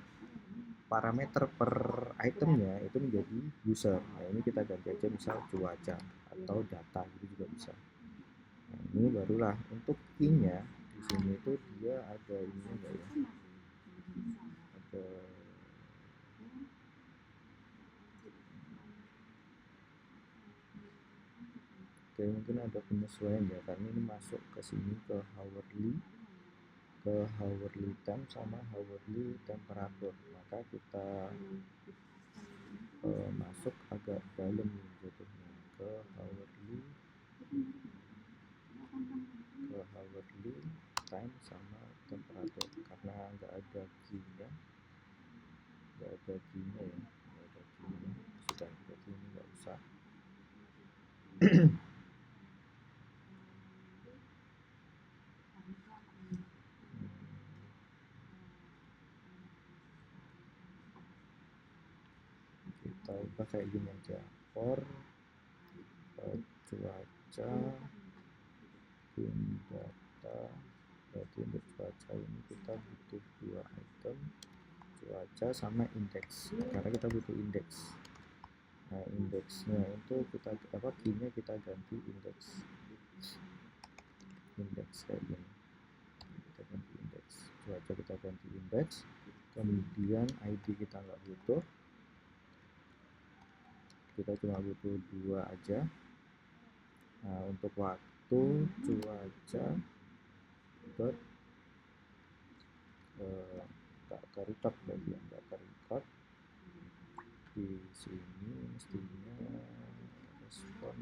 parameter per itemnya itu menjadi user. Nah ini kita ganti aja misal cuaca atau data, itu juga bisa. Nah ini barulah untuk key-nya di sini itu dia ada ini enggak ya, ada Oke, mungkin ada penyesuaian ya, karena ini masuk ke sini ke hourly time sama hourly temperature, maka kita masuk agak dalam jatuhnya ke hourly time sama temperature, karena nggak ada Q-nya ya, sudah berarti ini nggak usah. Kita ubah kayak gini aja, for cuaca in data. Berarti untuk cuaca ini kita butuh 2 item, cuaca sama indeks, karena kita butuh indeks. Nah, indeksnya itu kita key-nya kita ganti indeks kayak gini. Kita ganti indeks cuaca, kita ganti indeks, kemudian ID kita nggak butuh, kita cuma butuh 2 aja. Nah, untuk waktu cuaca dot ke record, berarti nggak ke record di sini, mestinya respon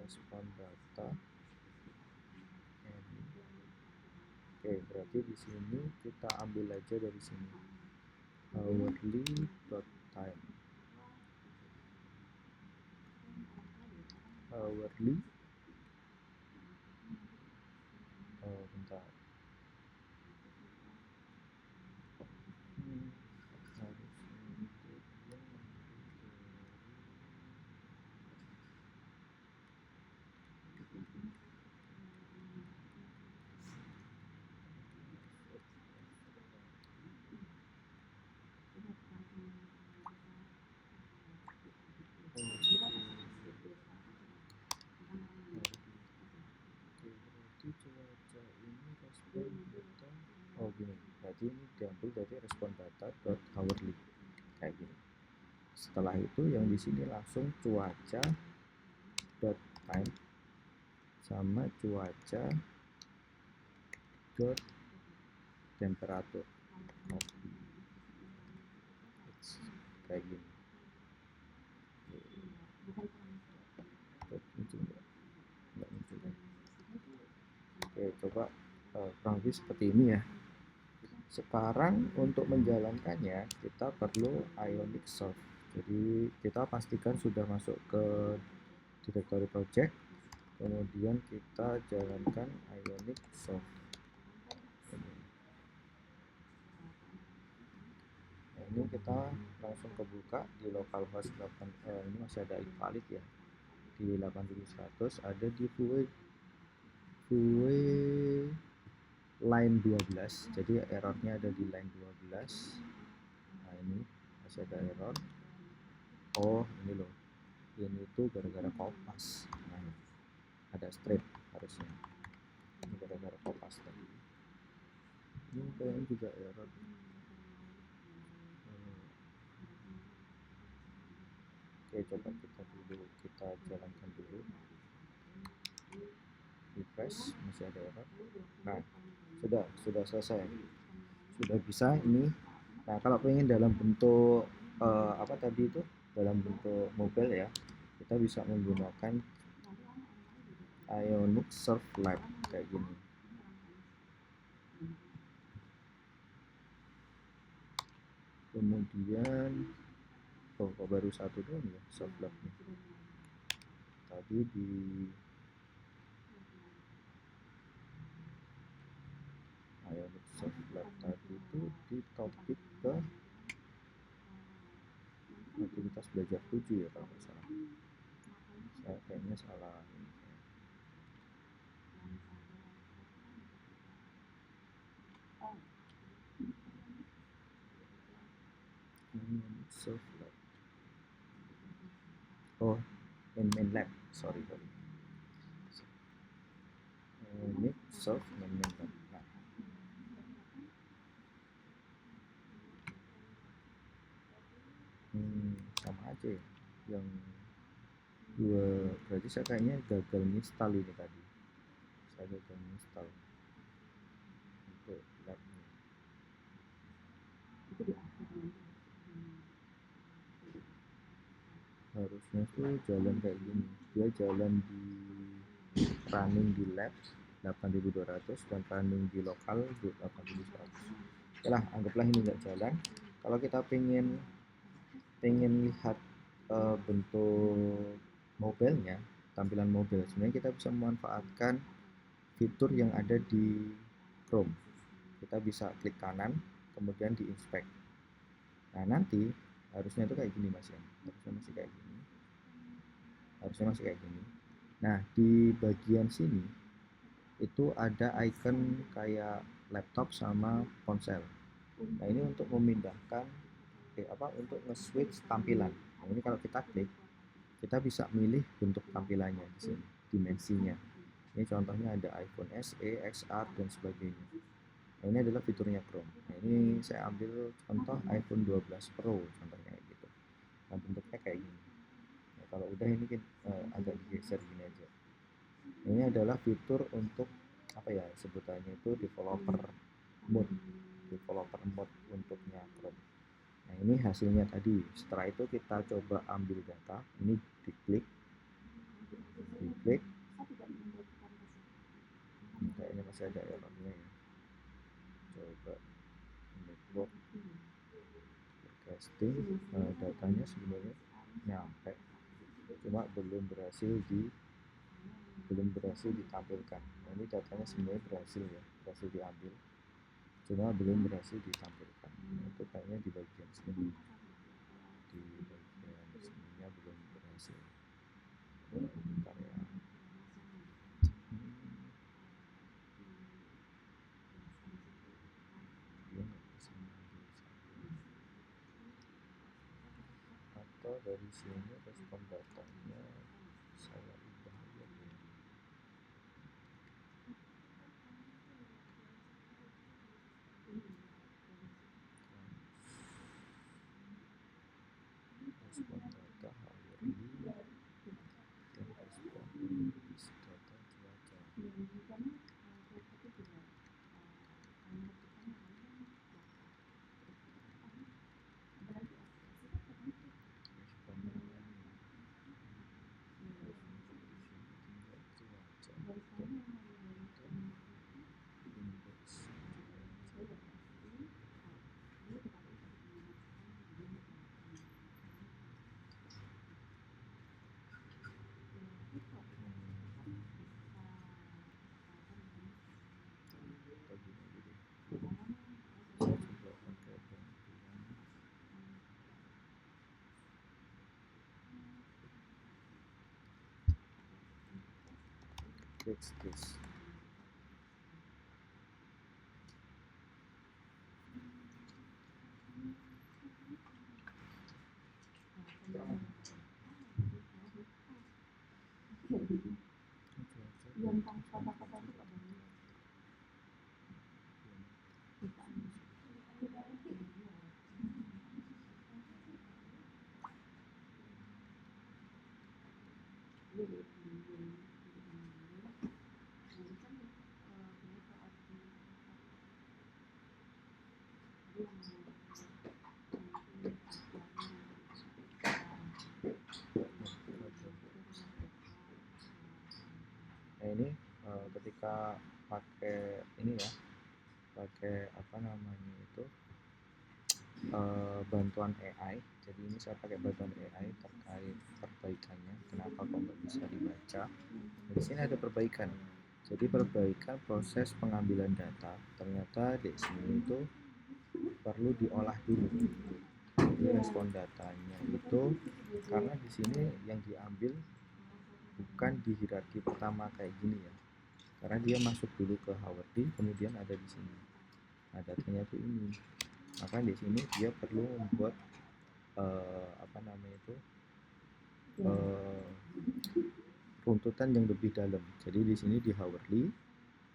respon data. Oke, berarti di sini kita ambil aja dari sini hourly dot time, hourly bentar, oh gini, berarti ini diambil dari respon data dot hourly kayak gini. Setelah itu yang di sini langsung cuaca dot time sama cuaca dot temperature kayak gini. Nggak muncul. Oke, coba kurang lebih seperti ini ya. Sekarang untuk menjalankannya kita perlu Ionic Soft. Jadi kita pastikan sudah masuk ke directory project, kemudian kita jalankan Ionic Soft. Nah, ini kita langsung kebuka di localhost 8, ini masih ada invalid ya, di 8100 ada di VUE line 12, jadi errornya ada di line 12. Nah, ini masih ada error. Oh, ini loh, ini tuh gara-gara kopas. Nah, ada strip harusnya, ini gara-gara kopas tadi. Ini kayaknya juga error. Oke, coba kita jalankan dulu, refresh, masih ada error. Nah, sudah selesai, sudah bisa ini. Nah, kalau pengen dalam bentuk apa tadi itu, dalam bentuk mobile ya, kita bisa menggunakan Ionic Surf Lab kayak gini. Kemudian kok baru satu doang ya Surf Labnya. Tadi di Ionic Surf Lab tadi itu di topik ke aktivitas belajar 7 ya kalau nggak salah. Saya kayaknya salah ini. Surf Lab. Oh, main lab, sorry. serve name. Nah, sama aja ya. Yang dua berarti saya kayaknya gagal install ini tadi. Saya gagal install untuk labnya. Harusnya tuh jalan kayak gini, dia jalan di running di lab 8200 dan running di lokal 8100. Oke lah, anggaplah ini nggak jalan. Kalau kita pengen lihat bentuk mobilenya, tampilan mobil, sebenarnya kita bisa memanfaatkan fitur yang ada di Chrome. Kita bisa klik kanan, kemudian di inspect. Nah, nanti harusnya itu kayak gini mas ya, harusnya masih kayak gini. Nah, di bagian sini itu ada icon kayak laptop sama ponsel. Nah, ini untuk memindahkan untuk nge-switch tampilan. Nah, ini kalau kita klik, kita bisa milih bentuk tampilannya di sini, dimensinya. Ini contohnya ada iPhone SE, XR dan sebagainya. Nah, ini adalah fiturnya Chrome. Nah, ini saya ambil contoh iPhone 12 Pro contohnya gitu. Nah, bentuknya kayak gini. Nah, kalau udah ini agak digeser gini aja. Nah, ini adalah fitur untuk apa ya sebutannya itu developer mode untuknya Chrome. Nah, ini hasilnya tadi. Setelah itu kita coba ambil data. Ini diklik. Kayaknya masih ada errornya ya. Coba network casting, datanya sebenarnya nyampe, cuma belum berhasil ditampilkan. Nah, ini datanya sebenarnya berhasil diambil, cuma belum berhasil ditampilkan. Nah, itu kayaknya di bagian sini, sininya belum berhasil. Bentar ya. Atau dari sini respon datanya saya ubah ya. Respon data hourly dan respon data cuaca. Fix this. Nah, ini ketika pakai ini ya, pakai apa namanya itu bantuan AI. Jadi ini saya pakai bantuan AI terkait perbaikannya. Kenapa kok nggak bisa dibaca? Di sini ada perbaikan. Jadi perbaikan proses pengambilan data. Ternyata di sini itu perlu diolah dulu. Jadi respon datanya itu karena di sini yang diambil bukan di hierarki pertama kayak gini ya. Karena dia masuk dulu ke Hourly, kemudian ada di sini. Nah, datanya itu ini. Maka di sini dia perlu membuat runtutan yang lebih dalam. Jadi di sini di Hourly,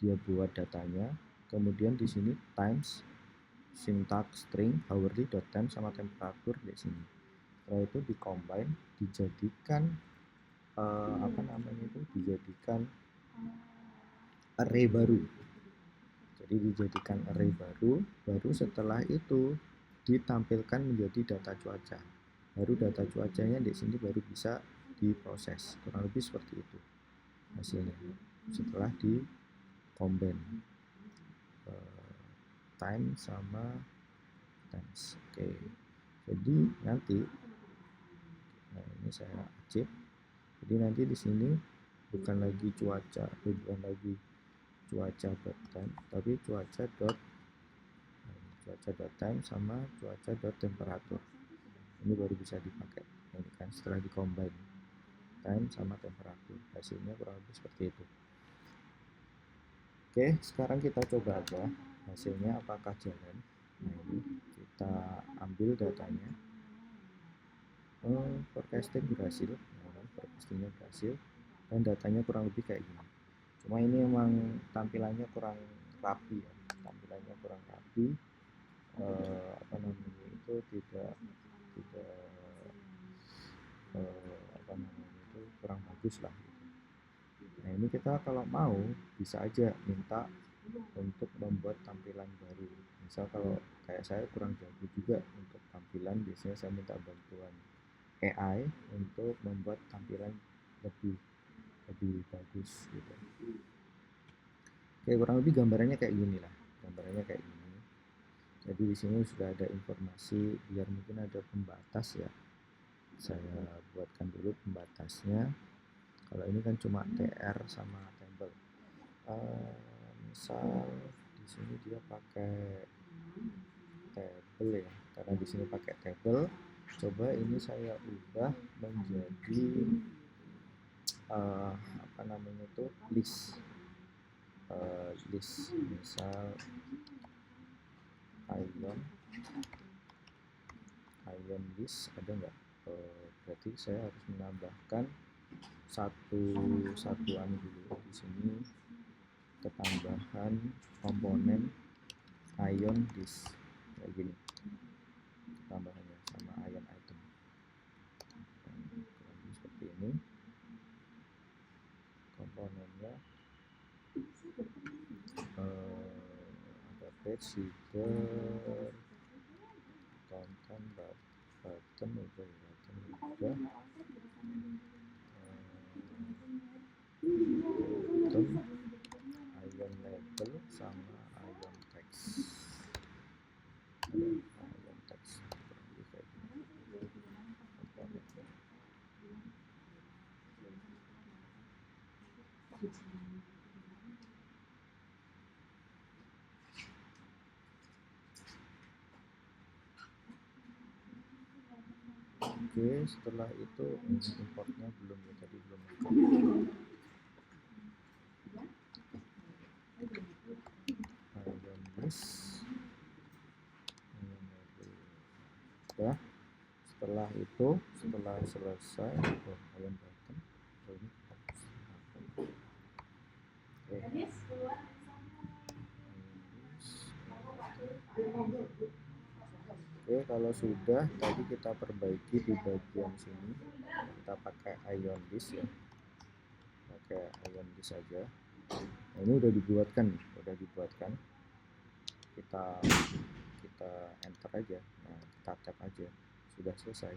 dia buat datanya, kemudian di sini times syntax string hourly.time sama temperatur di sini. Setelah itu di-combine, dijadikan dijadikan array baru. Jadi dijadikan array baru setelah itu ditampilkan menjadi data cuaca. Baru data cuacanya di sini baru bisa diproses. Kurang lebih seperti itu hasilnya. Setelah di combine time sama times. Oke. Jadi nanti ini saya acip. Jadi nanti di sini bukan lagi cuaca time, tapi cuaca.time sama cuaca.temperatur. Ini baru bisa dipakai. Ini kan setelah di-combine time sama temperatur. Hasilnya kurang lebih seperti itu. Oke, sekarang kita coba aja hasilnya apakah jalan. Nah, ini kita ambil datanya. Forecasting berhasil, forecastingnya berhasil, dan datanya kurang lebih kayak gini. Cuma ini emang tampilannya kurang rapi ya, itu tidak kurang bagus lah gitu. Nah ini kita kalau mau bisa aja minta untuk membuat tampilan baru. Misal kalau kayak saya kurang jago juga untuk tampilan, biasanya saya minta bantuan AI untuk membuat tampilan lebih bagus gitu. Oke, kurang lebih gambarannya kayak gini lah. Jadi di sini sudah ada informasi, biar mungkin ada pembatas ya. Saya buatkan dulu pembatasnya. Kalau ini kan cuma tr sama table. Misal di sini dia pakai table ya, karena di sini pakai table. Coba ini saya ubah menjadi list. Misal ion list ada nggak? Berarti saya harus menambahkan satuan dulu di sini, ketambahan komponen ion list kayak gini tambahannya sama ion item seperti ini. Komponennya ada page, header, content, button udah, ion label sama ion text. Oke, setelah itu importnya belum ya, tadi belum. Ya, setelah selesai ion button ini Oke, kalau sudah tadi kita perbaiki di bagian sini, kita pakai ion list ya, saja. Nah, ini udah dibuatkan, kita enter aja, nah kita tab aja, sudah selesai.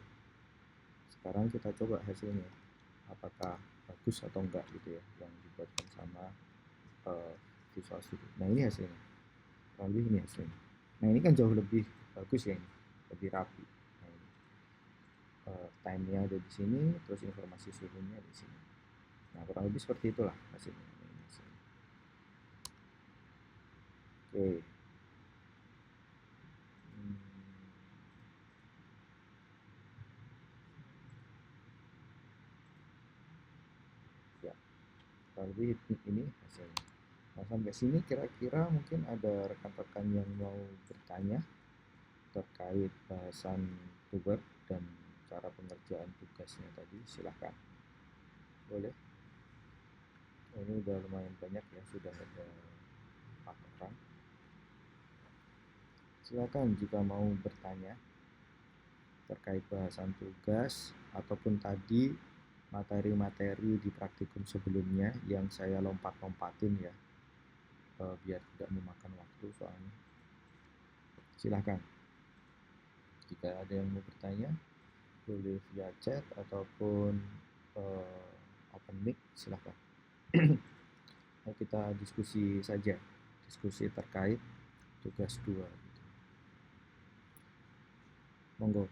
Sekarang kita coba hasilnya apakah bagus atau enggak gitu ya, yang dibuatkan sama Visual Studio. Nah ini hasilnya, lalu ini hasilnya. Nah ini kan jauh lebih bagus ya, ini lebih rapi. Nah, ini time-nya ada di sini, terus informasi suhunya di sini. Nah kurang lebih seperti itulah hasilnya. Oke. Ya, kurang lebih ini hasilnya. Nah sampai sini kira-kira mungkin ada rekan-rekan yang mau bertanya terkait bahasan web dan cara pengerjaan tugasnya tadi, silahkan. Boleh. ini udah lumayan banyak ya, sudah ada 4 orang. Silakan jika mau bertanya terkait bahasan tugas ataupun tadi materi-materi di praktikum sebelumnya yang saya lompat-lompatin ya, biar tidak memakan waktu soalnya. Silahkan jika ada yang mau bertanya boleh via chat ataupun open mic, silahkan. Nah, kita diskusi saja, diskusi terkait tugas 2 gitu. Monggo.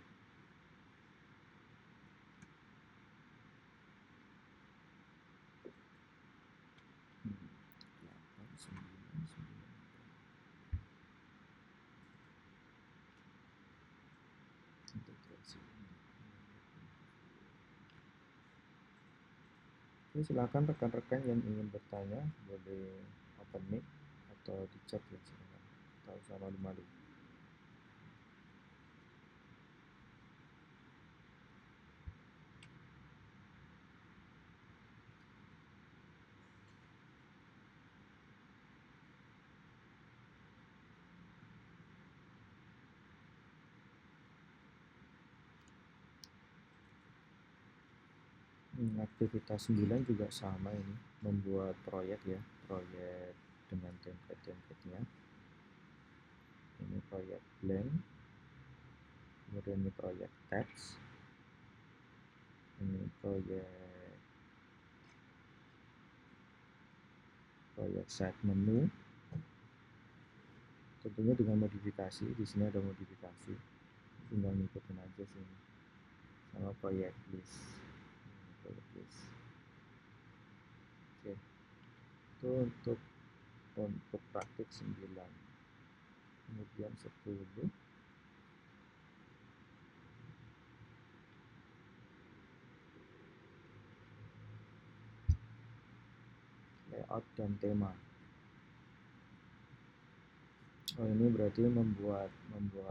Oke, silakan rekan-rekan yang ingin bertanya boleh open mic atau di chat ya, silakan. Tak usah malu-malu. Aktivitas 9 juga sama ini, membuat proyek ya, proyek dengan template-templatenya. Ini proyek blank, kemudian ini proyek text, ini proyek set menu, tentunya dengan modifikasi. Di sini ada modifikasi, tinggal ngikutin aja sini, sama proyek list. Oke, itu untuk praktik 9. Kemudian 10 layout dan tema. Oh, ini berarti membuat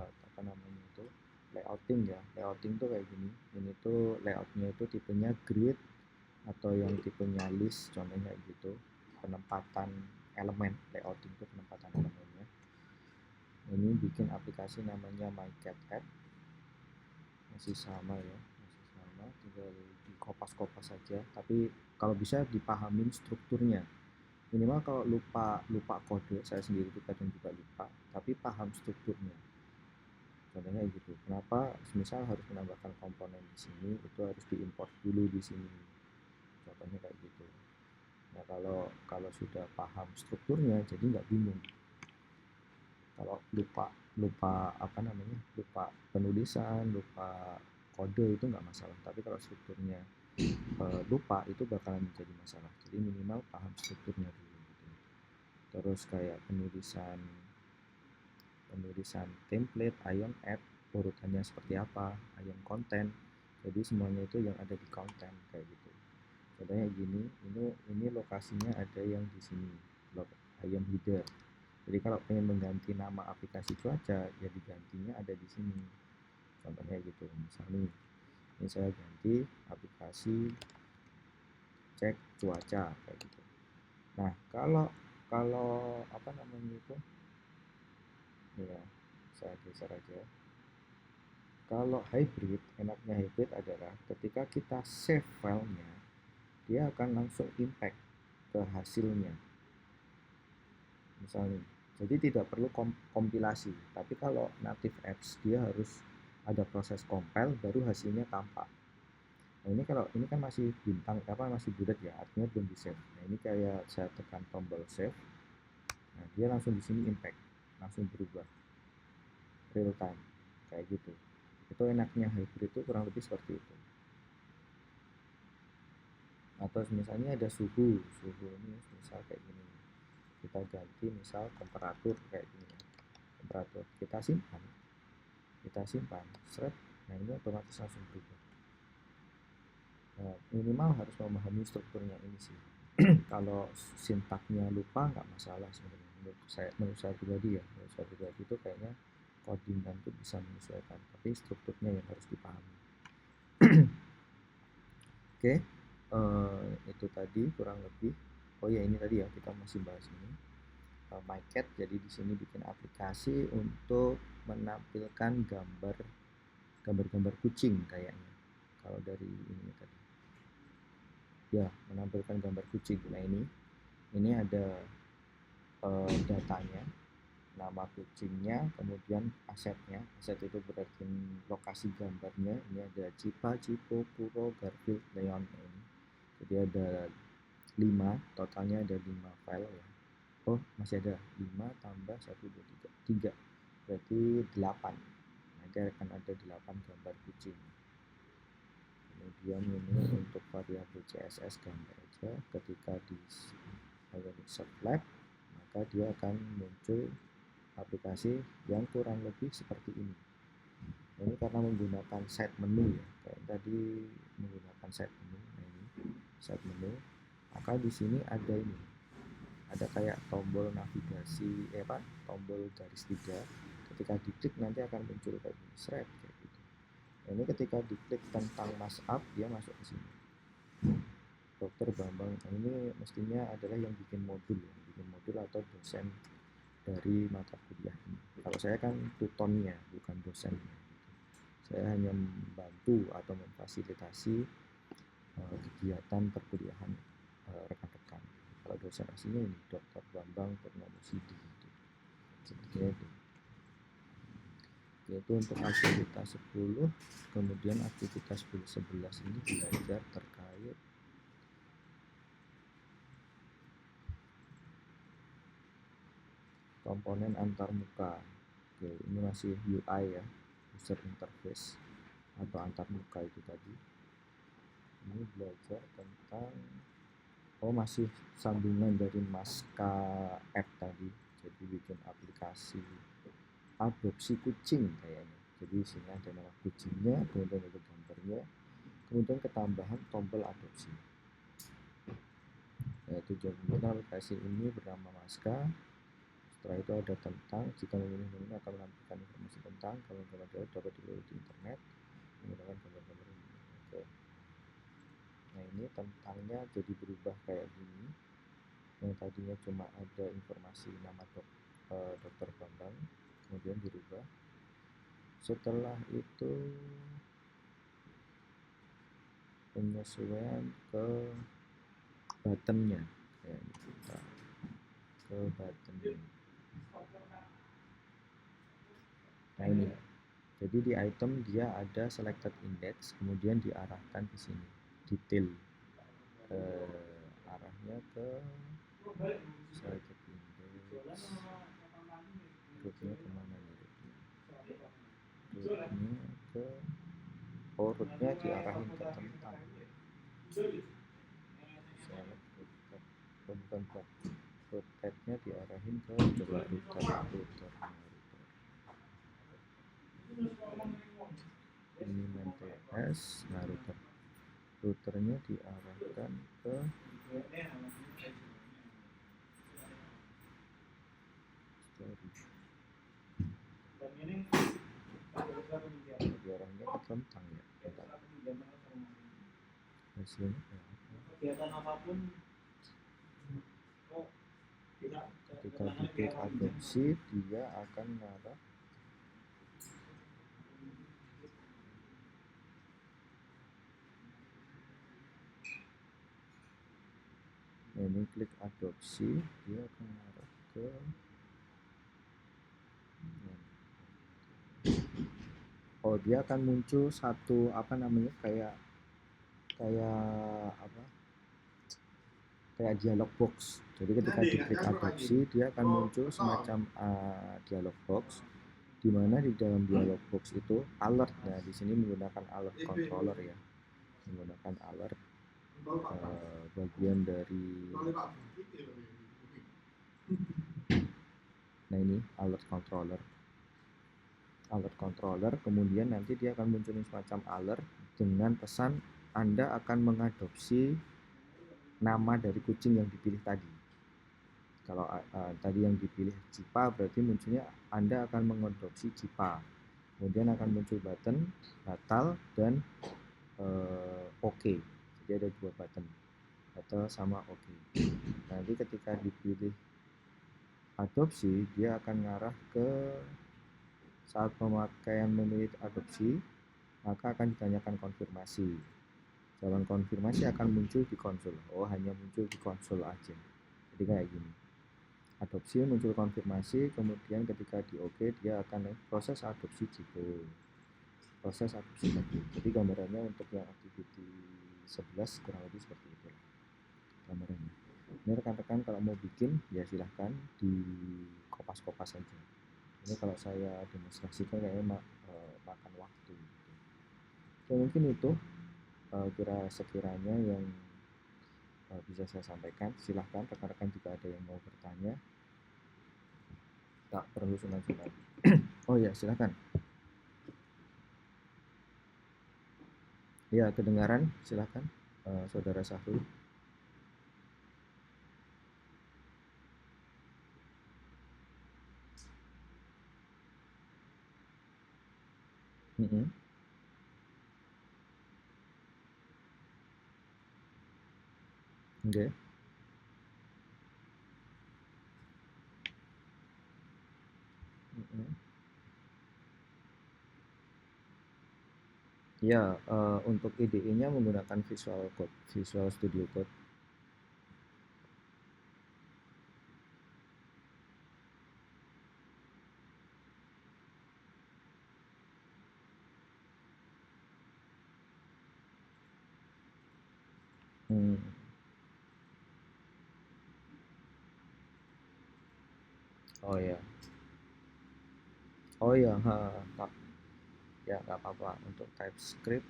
apa namanya itu layouting ya. Layouting tuh kayak gini. Ini tuh layoutnya itu tipenya grid atau yang tipenya list, contohnya gitu. Penempatan elemen, layouting itu penempatan elemennya. Ini bikin aplikasi namanya MyCat App. Masih sama ya, masih sama, tinggal dikopas-kopas saja. Tapi kalau bisa dipahamin strukturnya. Minimal kalau lupa kode, saya sendiri juga kadang juga lupa, tapi paham strukturnya. Contohnya gitu. Kenapa misal harus menambahkan komponen di sini, itu harus diimport dulu di sini. Contohnya kayak gitu. Nah, kalau sudah paham strukturnya, jadi nggak bingung. Kalau lupa apa namanya, lupa penulisan, lupa kode itu nggak masalah. Tapi kalau strukturnya lupa, itu bakalan menjadi masalah. Jadi minimal paham strukturnya dulu. Gitu. Terus kayak penulisan template, ion app, urutannya seperti apa, ion content. Jadi semuanya itu yang ada di content kayak gitu. Contohnya gini, ini lokasinya ada yang di sini, ion header. Jadi kalau pengen mengganti nama aplikasi cuaca, ya digantinya ada di sini. Contohnya gitu. Misalnya ini saya ganti aplikasi cek cuaca kayak gitu. Nah, kalau apa namanya itu, ya saya geser aja. Kalau hybrid, enaknya hybrid adalah ketika kita save filenya, dia akan langsung impact ke hasilnya. Misalnya, jadi tidak perlu kompilasi. Tapi kalau native apps, dia harus ada proses compile, baru hasilnya tampak. Nah, ini kalau ini kan masih bintang apa masih bulat ya, artinya belum di save. Nah, ini kayak saya tekan tombol save, nah dia langsung di sini impact, langsung berubah real time kayak gitu. Itu enaknya hybrid itu kurang lebih seperti itu. Atau misalnya ada suhu ini misal kayak gini, kita ganti misal temperatur kayak gini ya. Temperatur kita simpan seret, nah ini otomatis langsung berubah. Nah, minimal harus memahami strukturnya ini sih. Kalau sintaknya lupa nggak masalah sebenarnya, menurut saya pribadi ya, menurut saya pribadi itu kayaknya codingan itu bisa menyesuaikan, tapi strukturnya yang harus dipahami. Oke, itu tadi kurang lebih oh ya ini tadi ya kita masih bahas ini MyCat. Jadi di sini bikin aplikasi untuk menampilkan gambar kucing kayaknya. Kalau dari ini tadi, ya menampilkan gambar kucing. Nah ini ada datanya, nama kucingnya, kemudian asetnya. Aset itu berarti lokasi gambarnya. Ini ada Cipa, Cipo, Kuro, Garfield, Leon. Ini jadi ada 5, totalnya ada 5 file ya. Oh masih ada 5 tambah 1, 2, 3 berarti 8. Nanti akan ada 8 gambar kucing. Kemudian ini untuk variabel CSS gambar aja. Ketika di Ionic Lab maka dia akan muncul aplikasi yang kurang lebih seperti ini. Ini karena menggunakan set menu ya, kayak tadi menggunakan set menu. Nah ini set menu, maka di sini ada ini, ada kayak tombol navigasi, tombol garis 3. Ketika diklik nanti akan muncul kayak gini, kayak gitu. Nah, ini ketika diklik tentang mashup dia masuk ke sini. Dokter Bambang, nah, ini mestinya adalah yang bikin modul atau dosen dari mata kuliah ini. Kalau saya kan tutornya, bukan dosennya. Saya hanya membantu atau memfasilitasi kegiatan perkuliahan rekan-rekan. Kalau dosen aslinya ini Dr. Bambang Purnomo-Sidi. Seperti itu. Yaitu untuk aktivitas 10, kemudian aktivitas 11 ini belajar terkait komponen antarmuka. Oke, ini masih UI ya, user interface atau antarmuka itu tadi. Ini belajar tentang masih sambungan dari Maska app tadi. Jadi bikin aplikasi adopsi kucing kayaknya. Jadi sini ada nama kucingnya, kemudian ada gambarnya, kemudian ketambahan tombol adopsi. Yaitu tujuan aplikasi ini bernama Maska. Setelah itu ada tentang, jika memilih menu akan menampilkan informasi tentang, kalau gambar dapat dilihat di internet menggunakan gambar-gambar ini. Oke. Nah ini tentangnya jadi berubah kayak gini. Yang tadinya cuma ada informasi nama Dokter Bambang, kemudian dirubah. Setelah itu penyesuaian ke buttonnya, kayak kita ke buttonnya. Nah ini, jadi di item dia ada selected index, kemudian diarahkan ke sini, detail, arahnya ke selected index, rootnya kemana nih rootnya ke rootnya diarahin ke tentang bukan root tab-nya diarahin ke router. Ini main TS, nah routernya diarahkan ke diarahnya ke tentang ya. Hasilnya kegiatan apapun ketika diklik adopsi dia akan mengarah ini klik adopsi dia akan mengarah ke dia akan muncul satu kayak dialog box. Jadi ketika diklik adopsi dia akan muncul semacam dialog box, di mana di dalam dialog box itu alert. Nah di sini menggunakan alert controller ya, menggunakan alert bagian dari. Nah ini alert controller, kemudian nanti dia akan munculin semacam alert dengan pesan Anda akan mengadopsi nama dari kucing yang dipilih tadi. Kalau tadi yang dipilih Cipa, berarti munculnya Anda akan mengadopsi Cipa. Kemudian akan muncul button batal dan OK. Jadi ada 2 button. settle sama oke. Nanti ketika dipilih adopsi, dia akan ngarah ke saat pemakaian memilih adopsi, maka akan ditanyakan konfirmasi. Jawaban konfirmasi akan muncul di konsol. Oh, hanya muncul di konsol aja. Jadi kayak gini. Adopsi muncul konfirmasi, kemudian ketika di oke, dia akan proses adopsi gitu. Proses adopsi tadi. Jadi gambarannya untuk yang activity 11 kurang lebih seperti itu gambarannya. Ini rekan-rekan kalau mau bikin ya silahkan di kopas-kopas saja. Ini kalau saya demonstrasikan kayaknya makan waktu gitu. Oke, mungkin itu kira sekiranya yang bisa saya sampaikan. Silahkan rekan-rekan jika ada yang mau bertanya, tak perlu sunat-sunat. Oh ya, silahkan. Ya, kedengaran, silahkan Saudara Sahrul. Oke. Ya, untuk IDE-nya menggunakan Visual Code, Visual Studio Code. Oh ya, oh ya, ya nggak apa-apa. Untuk TypeScript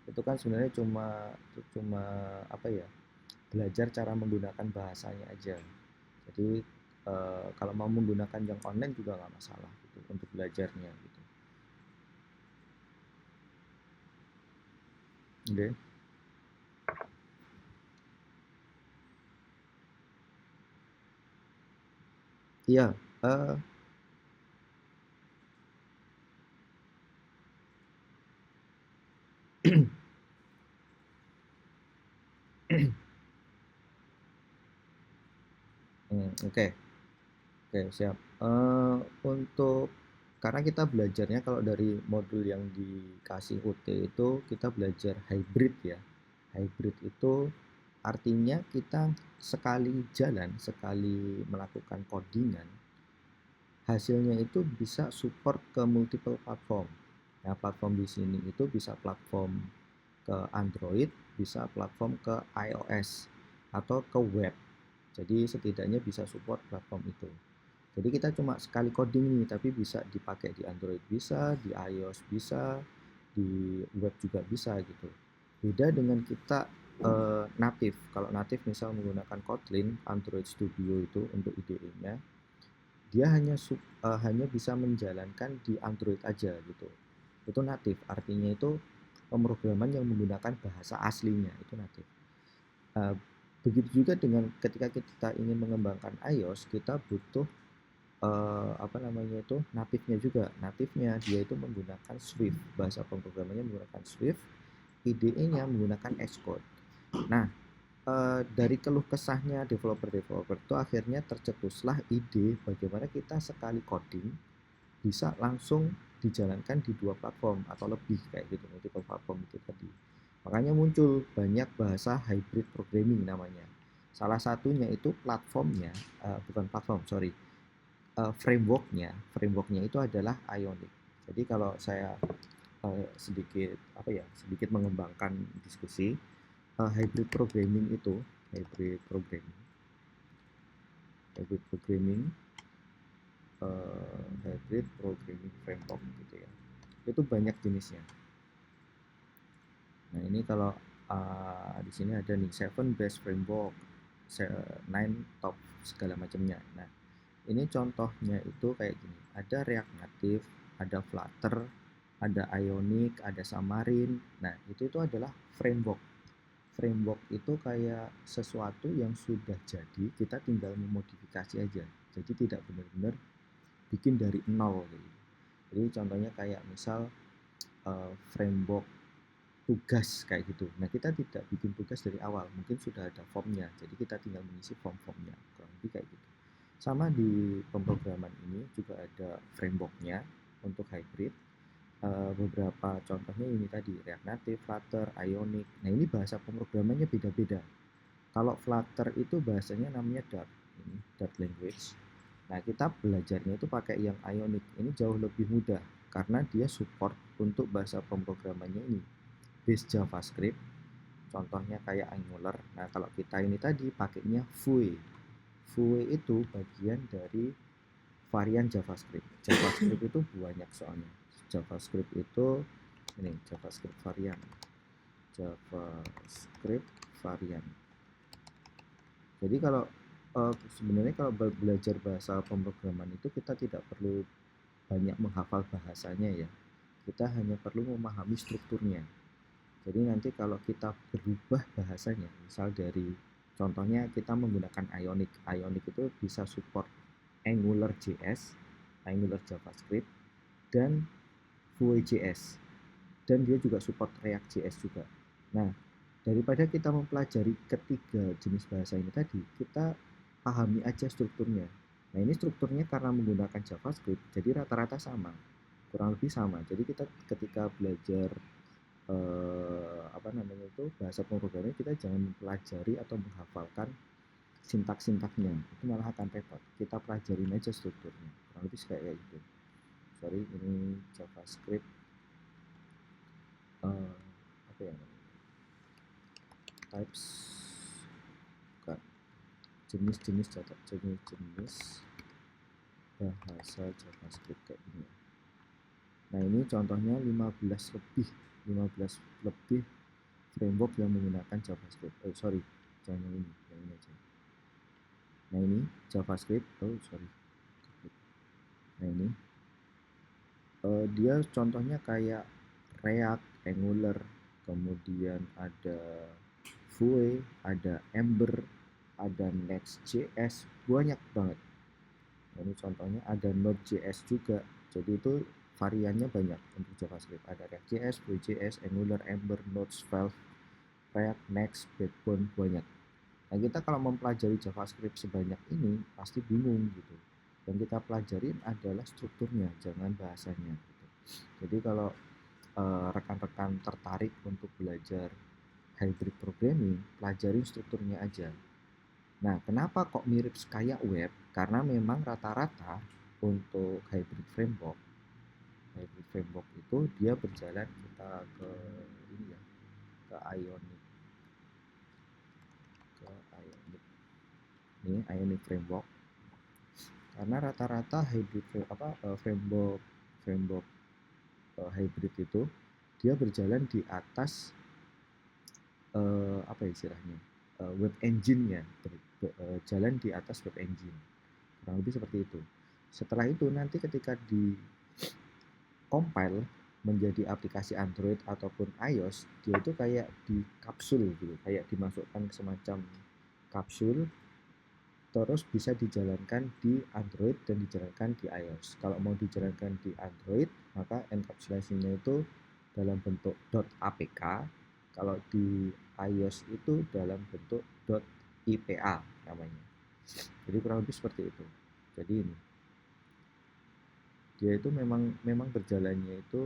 itu kan sebenarnya cuma apa ya, belajar cara menggunakan bahasanya aja. Jadi kalau mau menggunakan yang online juga nggak masalah gitu untuk belajarnya gitu. Oke. Iya. Oke. Oke, siap. Untuk karena kita belajarnya kalau dari modul yang dikasih UT itu kita belajar hybrid ya. Hybrid itu artinya kita sekali jalan, sekali melakukan codingan, hasilnya itu bisa support ke multiple platform. Nah, platform di sini itu bisa platform ke Android, bisa platform ke iOS atau ke web. Jadi setidaknya bisa support platform itu. Jadi kita cuma sekali coding nih, tapi bisa dipakai di Android bisa, di iOS bisa, di web juga bisa gitu. Beda dengan kita native. Kalau native misal menggunakan Kotlin, Android Studio itu untuk IDE-nya, dia hanya bisa menjalankan di Android aja gitu. Itu native, artinya itu pemrograman yang menggunakan bahasa aslinya itu native. Uh, Begitu juga dengan ketika kita ingin mengembangkan iOS, kita butuh apa namanya itu natifnya juga. Natifnya dia itu menggunakan Swift, bahasa pemrogramannya menggunakan Swift, IDE-nya menggunakan Xcode. Nah, dari keluh kesahnya developer-developer itu akhirnya tercetuslah ide bagaimana kita sekali coding bisa langsung dijalankan di dua platform atau lebih kayak gitu, multiple platform itu tadi. Makanya muncul banyak bahasa hybrid programming namanya. Salah satunya itu platformnya, bukan platform, sorry, frameworknya itu adalah Ionic. Jadi kalau saya sedikit mengembangkan diskusi, hybrid programming itu hybrid programming hybrid programming hybrid programming framework gitu ya, itu banyak jenisnya. Nah ini kalau di sini ada nih 7 best framework, 9 top segala macamnya. Nah ini contohnya itu kayak gini, ada React Native, ada Flutter, ada Ionic, ada Xamarin. Nah itu adalah framework. Framework itu kayak sesuatu yang sudah jadi, kita tinggal memodifikasi aja. Jadi tidak benar-benar bikin dari nol gitu. Jadi contohnya kayak misal framework tugas kayak gitu. Nah, kita tidak bikin tugas dari awal, mungkin sudah ada formnya, jadi kita tinggal mengisi form-formnya, kurang lebih kayak gitu. Sama di pemrograman ini juga ada frameworknya untuk hybrid. Beberapa contohnya ini tadi, React Native, Flutter, Ionic. Nah, ini bahasa pemrogramannya beda-beda. Kalau Flutter itu bahasanya namanya Dart, ini Dart language. Nah, kita belajarnya itu pakai yang Ionic. Ini jauh lebih mudah karena dia support untuk bahasa pemrogramannya ini base JavaScript, contohnya kayak Angular. Nah, kalau kita ini tadi pakainya Vue. Vue itu bagian dari varian JavaScript. JavaScript itu banyak soalnya. JavaScript itu ini JavaScript varian. JavaScript varian. Jadi kalau sebenarnya kalau belajar bahasa pemrograman itu kita tidak perlu banyak menghafal bahasanya ya. Kita hanya perlu memahami strukturnya. Jadi nanti kalau kita berubah bahasanya, misal dari contohnya kita menggunakan Ionic. Ionic itu bisa support Angular JS, Angular JavaScript, dan Vue.js. Dan dia juga support React JS juga. Nah, daripada kita mempelajari ketiga jenis bahasa ini tadi, kita pahami aja strukturnya. Nah, ini strukturnya karena menggunakan JavaScript, jadi rata-rata sama, kurang lebih sama. Jadi kita ketika belajar bahasa pemrograman, kita jangan mempelajari atau menghafalkan sintak-sintaknya, itu malah akan repot. Kita pelajarin aja strukturnya, kurang lebih kayak gitu. Sorry, ini JavaScript apa ya, types, bukan, jenis-jenis bahasa JavaScript kayak gini. Nah, ini contohnya 15 lebih framework yang menggunakan JavaScript. Jangan yang ini aja. Nah, ini JavaScript. Nah, ini dia contohnya kayak React, Angular, kemudian ada Vue, ada Ember, ada Next.js, banyak banget. Nah, ini contohnya ada Node.js juga. Jadi itu variannya banyak untuk JavaScript. Ada React.js, Vue.js, Angular, Ember, Node, Svelte, React, Next, Backbone, banyak. Nah, kita kalau mempelajari JavaScript sebanyak ini pasti bingung gitu. Yang kita pelajarin adalah strukturnya, jangan bahasanya gitu. Jadi kalau rekan-rekan tertarik untuk belajar hybrid programming, pelajarin strukturnya aja. Nah, kenapa kok mirip kayak web? Karena memang rata-rata untuk hybrid framework itu dia berjalan, kita ke ini ya, ke Ionic, ini Ionic framework. Karena rata-rata hybrid framework hybrid itu dia berjalan di atas apa istilahnya, web engine-nya, jalan di atas web engine, kurang lebih seperti itu. Setelah itu nanti ketika di compile menjadi aplikasi Android ataupun iOS, dia itu kayak di kapsul gitu, kayak dimasukkan semacam kapsul, terus bisa dijalankan di Android dan dijalankan di iOS. Kalau mau dijalankan di Android, maka enkapsulasinya itu dalam bentuk .apk. Kalau di iOS itu dalam bentuk .ipa namanya. Jadi kurang lebih seperti itu. Jadi ini dia itu memang berjalannya itu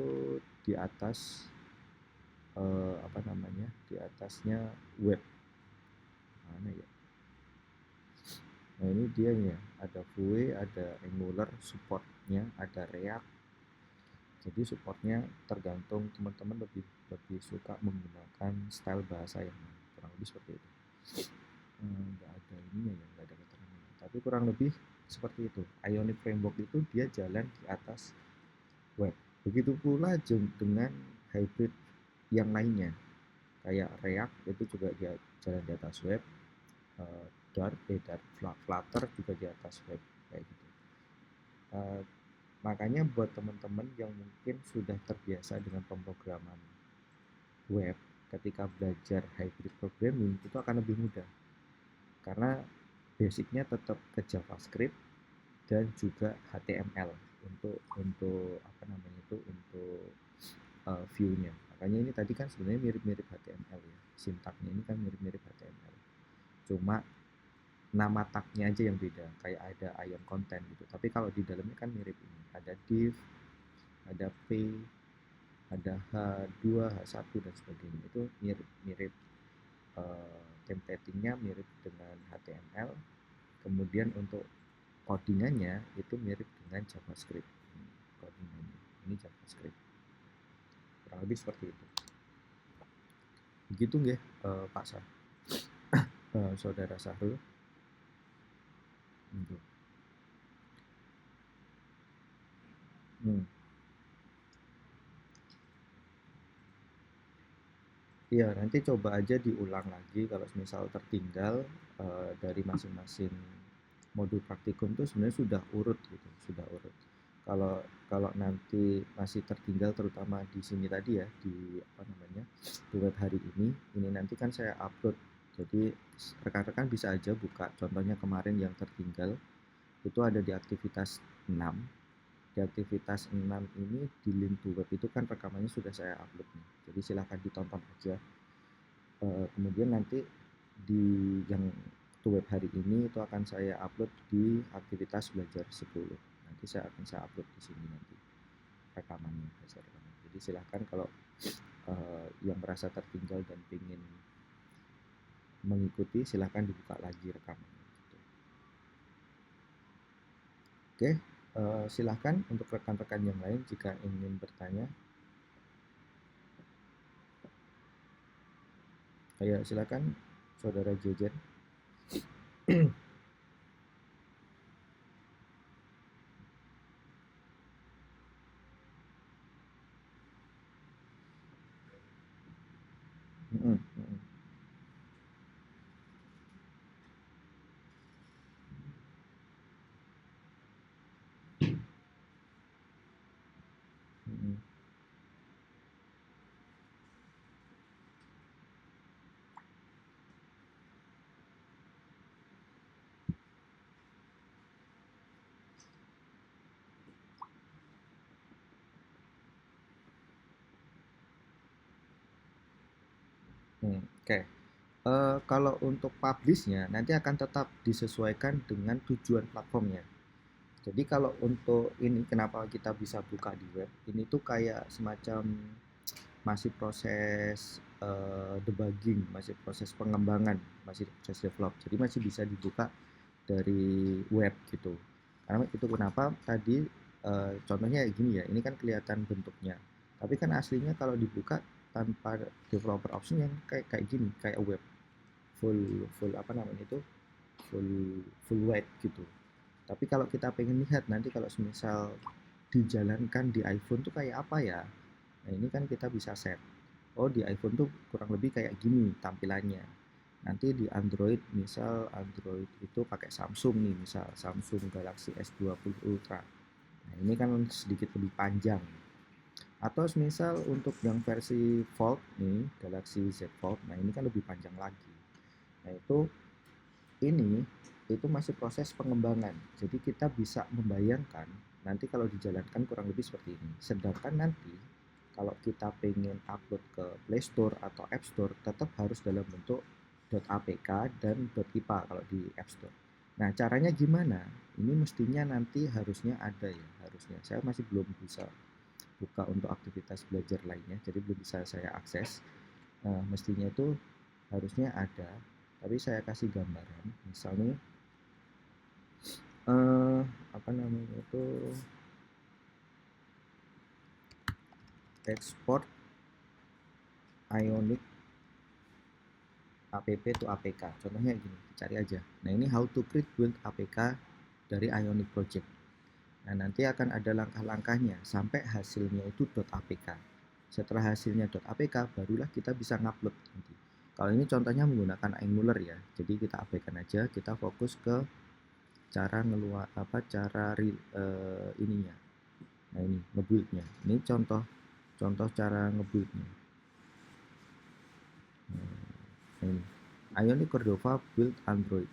di atas di atasnya web. Mana ya? Nah, ini dia ya, ada Vue, ada Angular supportnya, ada React. Jadi supportnya tergantung teman-teman lebih suka menggunakan style bahasa yang kurang lebih seperti itu. Nggak ada ininya ya, nggak ada keterangannya. Tapi kurang lebih seperti itu. Ionic Framework itu dia jalan di atas web. Begitu pula dengan hybrid yang lainnya. Kayak React itu juga dia jalan di atas web. Dart, Flutter juga di atas web kayak gitu. Makanya buat teman-teman yang mungkin sudah terbiasa dengan pemrograman web, ketika belajar hybrid programming itu akan lebih mudah karena basicnya tetap ke JavaScript dan juga HTML untuk view-nya. Makanya ini tadi kan sebenarnya mirip-mirip HTML ya, sintaknya ini kan mirip-mirip HTML, cuma nama tagnya aja yang beda, kayak ada ion content gitu. Tapi kalau di dalamnya kan mirip ini, ada div, ada p, ada h2, h1 dan sebagainya. Itu mirip-mirip templatingnya mirip dengan HTML. Kemudian untuk codingannya itu mirip dengan JavaScript. Codingannya ini JavaScript. Kurang lebih seperti itu. Begitu nggih, Pak Saudara Sahrul. Hmm. Iya, nanti coba aja diulang lagi kalau misal tertinggal dari masing-masing modul praktikum itu sebenarnya sudah urut gitu, sudah urut. Kalau kalau nanti masih tertinggal terutama di sini tadi ya, di apa namanya, di web hari ini nanti kan saya upload. Jadi rekan-rekan bisa aja buka contohnya kemarin yang tertinggal itu ada di aktivitas 6. Di aktivitas 6 ini di link to web itu kan rekamannya sudah saya upload nih. Jadi silahkan ditonton aja. Kemudian nanti di yang to web hari ini itu akan saya upload di aktivitas belajar 10. Nanti saya upload di sini nanti rekamannya, hasil rekaman. Jadi silahkan kalau yang merasa tertinggal dan ingin mengikuti silahkan dibuka lagi rekamannya. Gitu. Oke, silahkan untuk rekan-rekan yang lain jika ingin bertanya. Kayak silakan saudara Jejen. Oke. Kalau untuk publish-nya nanti akan tetap disesuaikan dengan tujuan platformnya. Jadi kalau untuk ini kenapa kita bisa buka di web, ini tuh kayak semacam masih proses debugging, masih proses pengembangan, masih proses develop. Jadi masih bisa dibuka dari web gitu. Karena itu kenapa tadi contohnya kayak gini ya, ini kan kelihatan bentuknya. Tapi kan aslinya kalau dibuka tanpa developer option yang kayak gini, kayak web full full apa namanya itu full wide gitu. Tapi kalau kita pengen lihat nanti kalau misal dijalankan di iPhone tuh kayak apa ya? Nah ini kan kita bisa set. Oh di iPhone tuh kurang lebih kayak gini tampilannya. Nanti di Android misal Android itu pakai Samsung nih, misal Samsung Galaxy S20 Ultra. Nah ini kan sedikit lebih panjang. Atau misal untuk yang versi Fold nih Galaxy Z Fold, nah ini kan lebih panjang lagi. Nah ini itu masih proses pengembangan. Jadi kita bisa membayangkan nanti kalau dijalankan kurang lebih seperti ini. Sedangkan nanti kalau kita pengen upload ke Play Store atau App Store tetap harus dalam bentuk .apk dan .ipa kalau di App Store. Nah, caranya gimana? Ini mestinya nanti harusnya ada ya, harusnya. Saya masih belum bisa buka untuk aktivitas belajar lainnya, jadi belum bisa saya akses. Mestinya itu harusnya ada, tapi saya kasih gambaran. Misalnya apa namanya itu export Ionic app to apk. Contohnya gini, cari aja. Nah ini how to create build apk dari Ionic project. Nah nanti akan ada langkah-langkahnya sampai hasilnya itu .apk. Setelah hasilnya .apk barulah kita bisa ngupload nanti. Kalau ini contohnya menggunakan Angular ya. Jadi kita abaikan aja, kita fokus ke cara ininya. Nah ini ngebuildnya. Ini contoh cara ngebuildnya. Nah, ini Ionic Cordova build Android.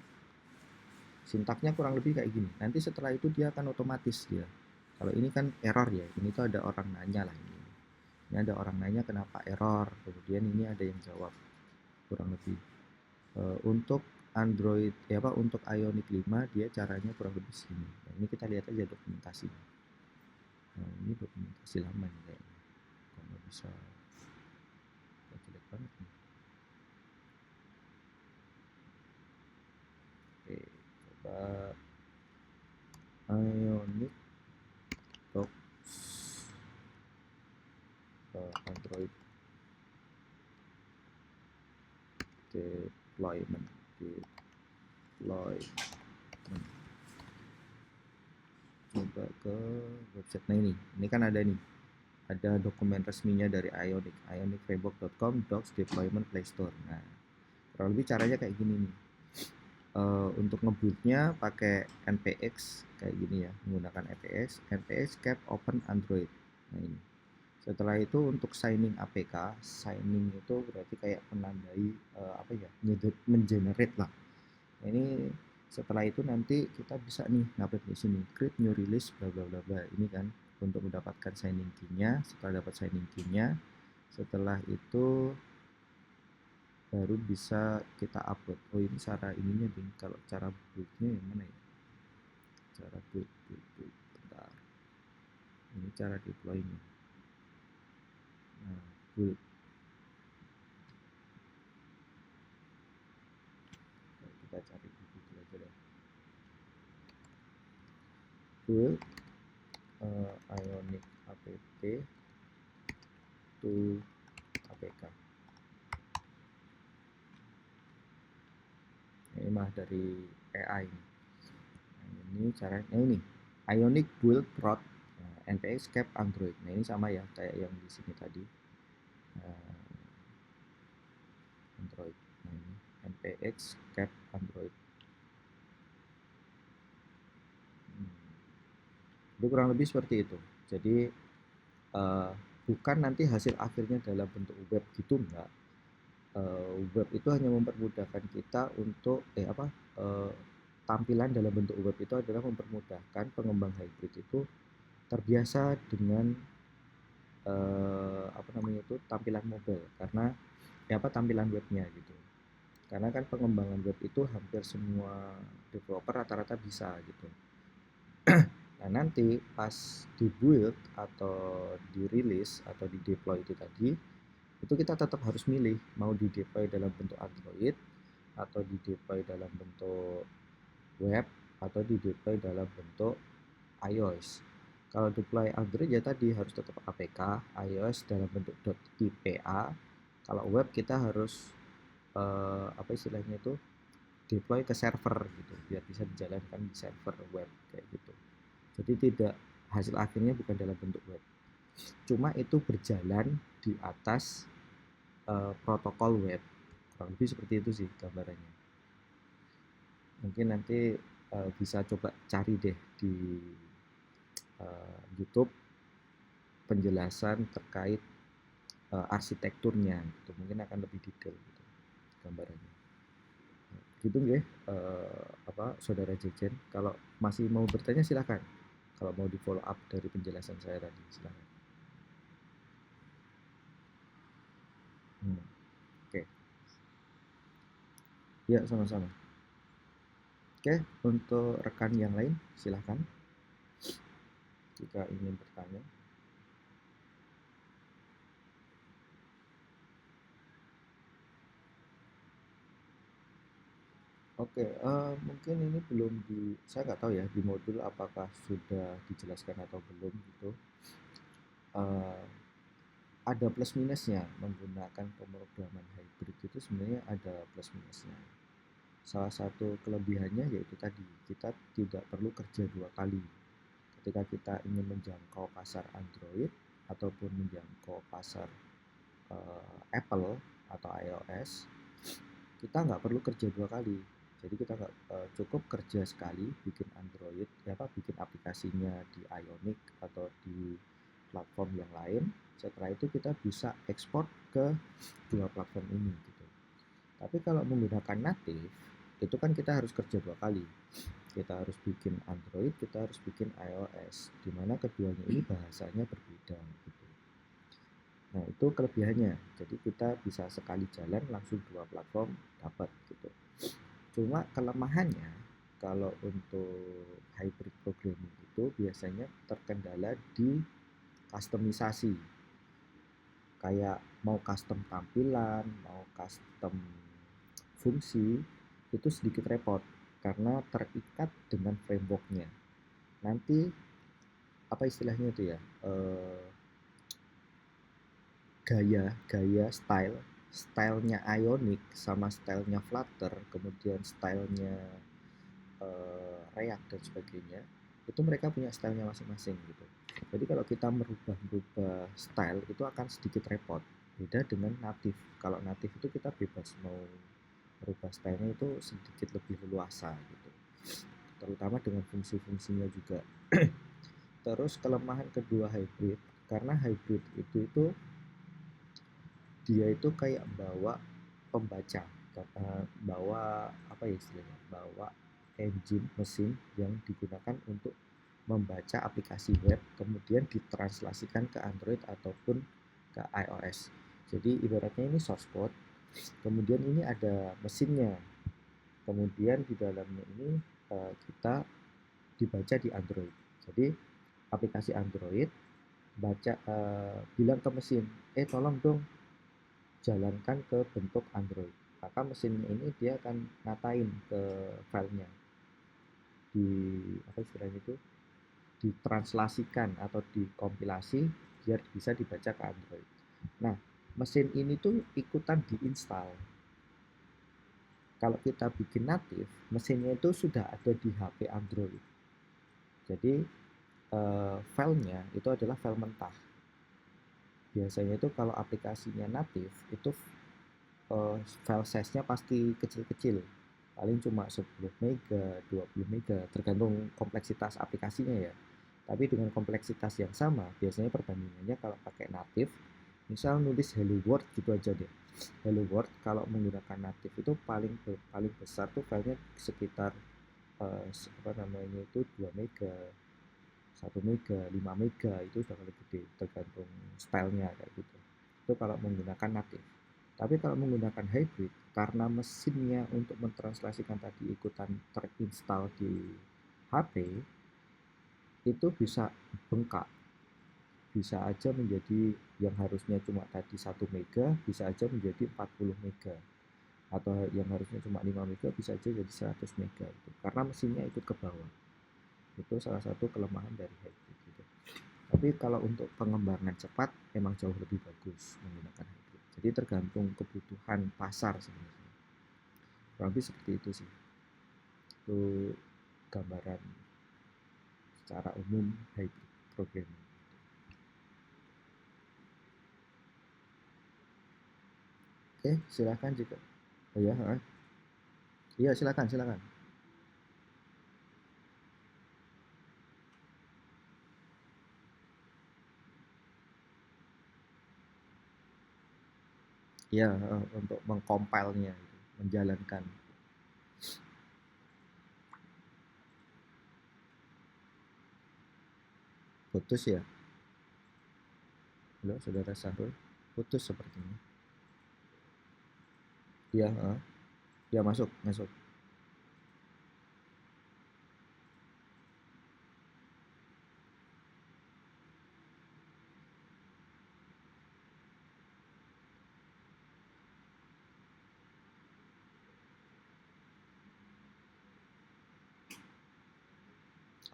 Sintaknya kurang lebih kayak gini. Nanti setelah itu dia akan otomatis dia. Kalau ini kan error ya. Ini tuh ada orang nanya lah ini. Ini ada orang nanya kenapa error, kemudian ini ada yang jawab kurang lebih. Untuk Android untuk Ioniq 5 dia caranya kurang lebih segini. Nah, ini kita lihat aja dokumentasinya. Nah, ini dokumentasi lama nih kayaknya. Kok nggak bisa, jelek banget nih. Oke, coba Ioniq Box Android deployment. Coba ke website. Nah, ini kan ada nih, ada dokumen resminya dari Ioniq, ionicframework.com docs deployment Play Store. Nah, kurang lebih caranya kayak gini nih. Untuk ngebuildnya pakai npx kayak gini ya, menggunakan npx cap open Android. Nah, ini setelah itu untuk signing APK, signing itu berarti kayak menandai mengenerate lah. Nah, ini setelah itu nanti kita bisa nih ngupdate di sini create new release bla bla bla bla. Ini kan untuk mendapatkan signing key-nya. Setelah dapat signing key-nya, setelah itu baru bisa kita upload. Oh, ini cara ininya ding. Kalau cara build-nya yang mana ya? Cara build bentar. Ini cara deploy-nya. Nah, build. Kita cari di Google aja deh. Build Ioniq app to APK. Ini mah dari AI. Nah, ini caranya ini Ioniq build prod npx cap Android. Nah, ini sama ya kayak yang di sini tadi. Android. Nah, ini npx cap Android. Itu kurang lebih seperti itu. Jadi bukan nanti hasil akhirnya dalam bentuk web gitu, enggak. Web itu hanya mempermudahkan kita untuk tampilan dalam bentuk web itu adalah mempermudahkan pengembang hybrid itu terbiasa dengan tampilan mobile, karena tampilan webnya gitu. Karena kan pengembangan web itu hampir semua developer rata-rata bisa gitu. Nah, nanti pas di build atau di release atau di deploy itu tadi, itu kita tetap harus milih mau di deploy dalam bentuk Android atau di deploy dalam bentuk web atau di deploy dalam bentuk iOS. Kalau deploy Android ya tadi harus tetap APK, iOS dalam bentuk .ipa. Kalau web kita harus istilahnya itu deploy ke server gitu, biar bisa dijalankan di server web kayak gitu. Jadi tidak, hasil akhirnya bukan dalam bentuk web. Cuma itu berjalan di atas protokol web. Kurang lebih seperti itu sih gambarannya. Mungkin nanti bisa coba cari deh di YouTube penjelasan terkait arsitekturnya gitu. Mungkin akan lebih detail gitu gambarannya. Gitu nggih, Saudara Jejen. Kalau masih mau bertanya silakan. Kalau mau di follow up dari penjelasan saya tadi, silakan. Oke. Ya, sama-sama. Oke, untuk rekan yang lain silakan jika ingin bertanya. Oke, mungkin ini belum saya nggak tahu ya di modul apakah sudah dijelaskan atau belum gitu. Ada plus minusnya menggunakan pemrograman hybrid itu, sebenarnya ada plus minusnya. Salah satu kelebihannya yaitu tadi kita tidak perlu kerja dua kali. Ketika kita ingin menjangkau pasar Android ataupun menjangkau pasar Apple atau iOS, kita nggak perlu kerja dua kali. Jadi kita nggak cukup kerja sekali bikin Android, bikin aplikasinya di Ioniq atau di platform yang lain. Setelah itu kita bisa ekspor ke dua platform ini gitu. Tapi kalau menggunakan native, itu kan kita harus kerja dua kali. Kita harus bikin Android, kita harus bikin iOS, dimana keduanya ini bahasanya berbeda gitu. Nah, itu kelebihannya. Jadi kita bisa sekali jalan langsung 2 platform dapat gitu. Cuma kelemahannya kalau untuk hybrid programming itu biasanya terkendala di customisasi. Kayak mau custom tampilan, mau custom fungsi, itu sedikit repot karena terikat dengan frameworknya. Nanti apa istilahnya itu ya? Gaya stylenya Ionic sama stylenya Flutter, kemudian stylenya React dan sebagainya, itu mereka punya stylenya masing-masing gitu. Jadi kalau kita merubah style itu akan sedikit repot. Beda dengan native. Kalau native itu kita bebas mau merubah stylenya itu sedikit lebih leluasa gitu. Terutama dengan fungsi-fungsinya juga. Terus kelemahan kedua hybrid, karena hybrid itu dia itu kayak bawa pembaca, bawa apa ya istilahnya, bawa engine mesin yang digunakan untuk membaca aplikasi web kemudian ditranslasikan ke Android ataupun ke iOS. Jadi ibaratnya ini source code, kemudian ini ada mesinnya, kemudian di dalamnya ini kita dibaca di Android. Jadi aplikasi Android baca bilang ke mesin, tolong dong jalankan ke bentuk Android. Maka mesinnya ini dia akan ngatain ke filenya di apa istilahnya itu, ditranslasikan atau dikompilasi biar bisa dibaca ke Android. Nah, mesin ini tuh ikutan diinstal. Kalau kita bikin native, mesinnya itu sudah ada di HP Android. Jadi filenya itu adalah file mentah. Biasanya itu kalau aplikasinya native itu file size-nya pasti kecil-kecil, paling cuma 10 mega, 20 mega, tergantung kompleksitas aplikasinya ya. Tapi dengan kompleksitas yang sama, biasanya perbandingannya kalau pakai native, misal nulis hello world gitu aja deh. Hello world kalau menggunakan native itu paling besar tuh filenya sekitar apa namanya itu 2 mega, 1 mega, 5 mega, itu sudah paling gede, tergantung stylenya kayak gitu. Itu kalau menggunakan native. Tapi kalau menggunakan hybrid, karena mesinnya untuk mentranslasikan tadi ikutan terinstall di HP, itu bisa bengkak. Bisa aja menjadi yang harusnya cuma tadi 1 mega, bisa aja menjadi 40 mega. Atau yang harusnya cuma 5 mega, bisa aja jadi 100 mega. Itu. Karena mesinnya ikut ke bawah. Itu salah satu kelemahan dari hybrid. Gitu. Tapi kalau untuk pengembangan cepat, emang jauh lebih bagus menggunakan hybrid. Jadi tergantung kebutuhan pasar sebenarnya. Kurang lebih seperti itu sih. Itu gambaran secara umum hybrid programming. Oke, silakan juga. Oh ya, iya silakan, silakan. Iya, untuk mengcompile-nya, menjalankan. Putus ya? Halo, saudara Sahrul? Putus sepertinya. Iya, ya masuk, masuk.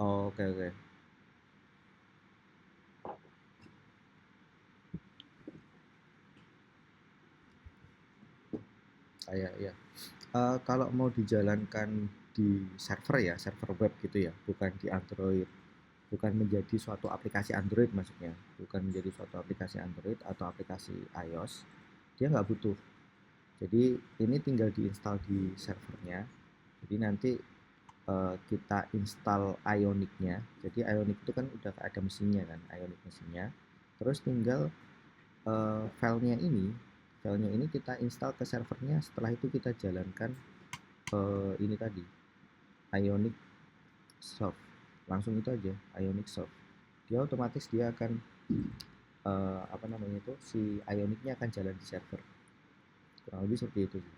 Oh, oke, oke. Ya. Kalau mau dijalankan di server ya, server web gitu ya, bukan di Android, bukan menjadi suatu aplikasi Android maksudnya, bukan menjadi suatu aplikasi Android atau aplikasi iOS, dia nggak butuh. Jadi ini tinggal diinstal di servernya. Jadi nanti kita install Ionic-nya. Jadi Ionic itu kan udah ada mesinnya kan, Ionic mesinnya. Terus tinggal filenya ini kita install ke servernya. Setelah itu kita jalankan ini tadi Ionic Soft, langsung itu aja Ionic Soft. Dia otomatis dia akan apa namanya itu, si Ionicnya akan jalan di server. Kurang lebih seperti itu sih.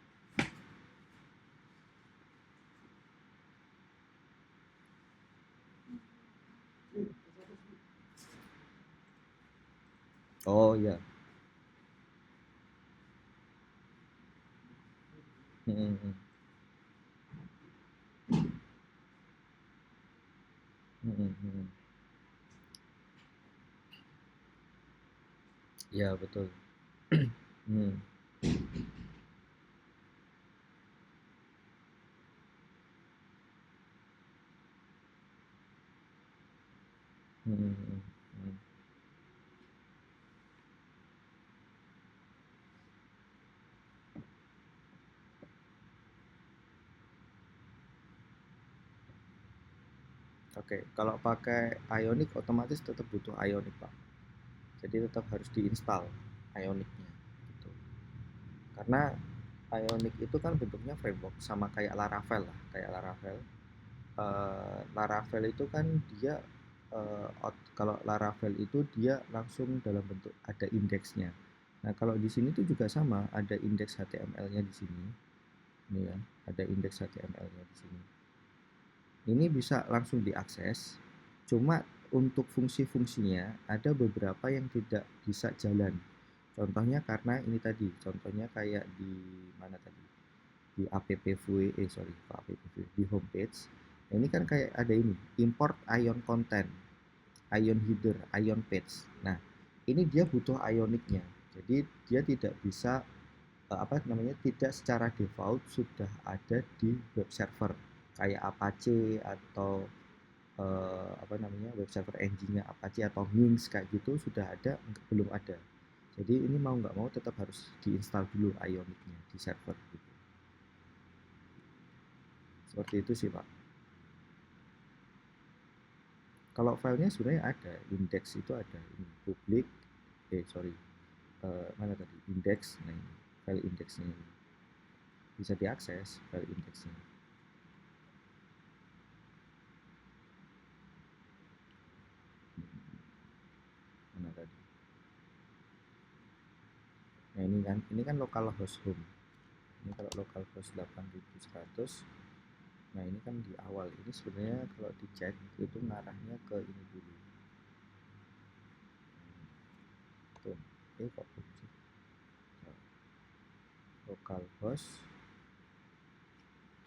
Oh iya. Hmm, hmm, hmm, hmm, hmm. Iya betul. Hmm, hmm, hmm, hmm, hmm. Oke, kalau pakai Ionic otomatis tetap butuh Ionic Pak. Jadi tetap harus diinstal Ionicnya gitu. Karena Ionic itu kan bentuknya framework sama kayak Laravel lah, kayak Laravel. Laravel itu kan dia kalau Laravel itu dia langsung dalam bentuk ada indeksnya. Nah, kalau di sini tuh juga sama, ada indeks HTML-nya di sini. Ini ya, ada indeks HTML-nya di sini. Ini bisa langsung diakses, cuma untuk fungsi-fungsinya ada beberapa yang tidak bisa jalan. Contohnya karena ini tadi, contohnya kayak di mana tadi? Di appvue, sorry, appvue, di homepage. Nah, ini kan kayak ada ini, import ion content, ion header, ion page. Nah, ini dia butuh ionicnya. Jadi dia tidak bisa apa namanya, tidak secara default sudah ada di web server kayak Apache atau apa namanya, web server engine-nya Apache atau Minx kayak gitu sudah ada, belum ada. Jadi ini mau nggak mau tetap harus diinstal dulu Ionic-nya di server gitu. Seperti itu sih Pak. Kalau filenya sebenarnya ada, indeks itu ada, ini publik, sorry, mana tadi, indeks, nah ini file indeksnya ini. Bisa diakses file indeksnya. Mana tadi? Nah ini kan localhost home. Ini kalau localhost 8100. Nah ini kan di awal, ini sebenarnya kalau dicek itu ngarahnya ke ini dulu. Tuh, kok belum sih? Localhost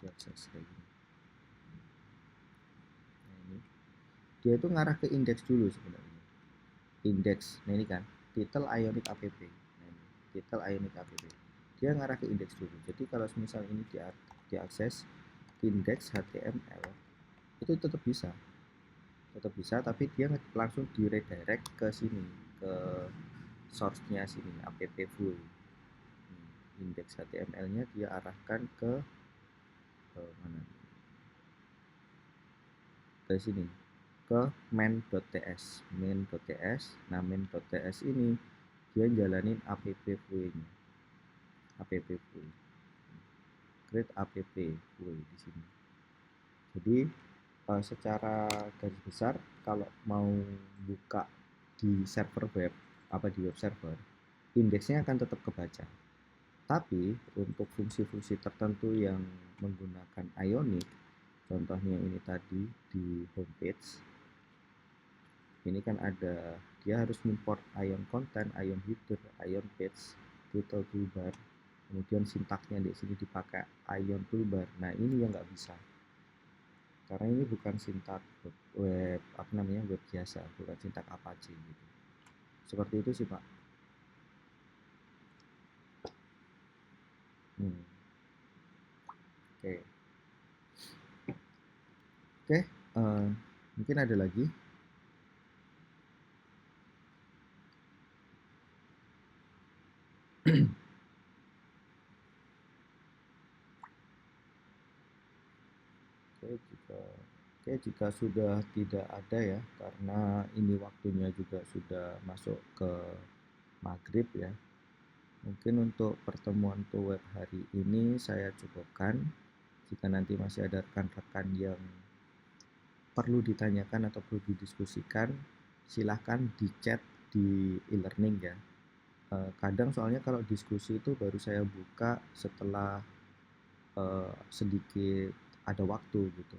diakses kayak gini. Nah ini dia itu ngarah ke indeks dulu sebenarnya. Indeks, nah ini kan title Ionic app. Nah ini title Ionic app. Dia ngarah ke indeks dulu. Jadi kalau misal ini diakses indeks HTML itu tetap bisa, tapi dia langsung di redirect ke sini, ke source-nya sini, appvue. Indeks HTML-nya dia arahkan ke mana? Ke sini, ke main.ts. Main.ts. Nah, main.ts ini dia jalanin appvue-nya. Appvue. Create appvue di sini. Jadi secara garis besar kalau mau buka di server web, apa di web server, indeksnya akan tetap kebaca. Tapi untuk fungsi-fungsi tertentu yang menggunakan Ionic, contohnya ini tadi di homepage, ini kan ada, dia harus import ion content, ion header, ion page, title toolbar, kemudian sintaksnya di sini dipakai ion toolbar. Nah ini yang nggak bisa, karena ini bukan sintak web apa namanya, web biasa, bukan sintak Apache gitu. Seperti itu sih Pak. Hmm. Oke. Oke, mungkin ada lagi. Oke, jika sudah tidak ada ya, karena ini waktunya juga sudah masuk ke maghrib ya. Mungkin untuk pertemuan web hari ini saya cukupkan. Jika nanti masih ada rekan-rekan yang perlu ditanyakan atau perlu didiskusikan, silahkan di chat di e-learning ya. Kadang soalnya kalau diskusi itu baru saya buka setelah sedikit ada waktu gitu.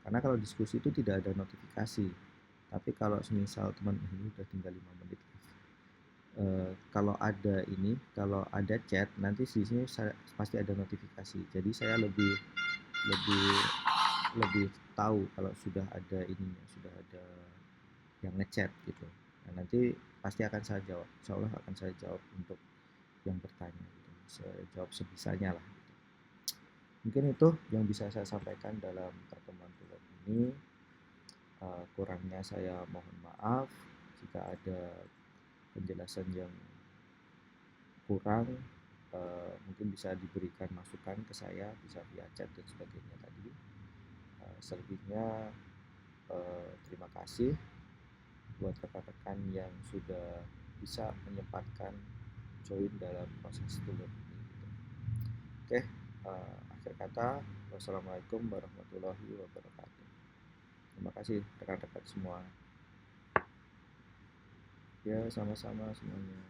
Karena kalau diskusi itu tidak ada notifikasi. Tapi kalau semisal teman ini udah tinggal 5 menit, kalau ada chat nanti di sini pasti ada notifikasi. Jadi saya lebih lebih lebih tahu kalau sudah ada ininya, sudah ada yang ngechat gitu. Nah, nanti pasti akan saya jawab. Insya Allah akan saya jawab untuk yang bertanya gitu. Saya jawab sebisanya lah. Mungkin itu yang bisa saya sampaikan dalam pertemuan pilot ini. Kurangnya saya mohon maaf jika ada penjelasan yang kurang. Mungkin bisa diberikan masukan ke saya, bisa via chat dan sebagainya tadi. Selebihnya terima kasih buat rekan-rekan yang sudah bisa menyempatkan join dalam proses tulur ini. Oke, akhir kata, wassalamualaikum warahmatullahi wabarakatuh. Terima kasih rekan-rekan semua. Ya, sama-sama semuanya.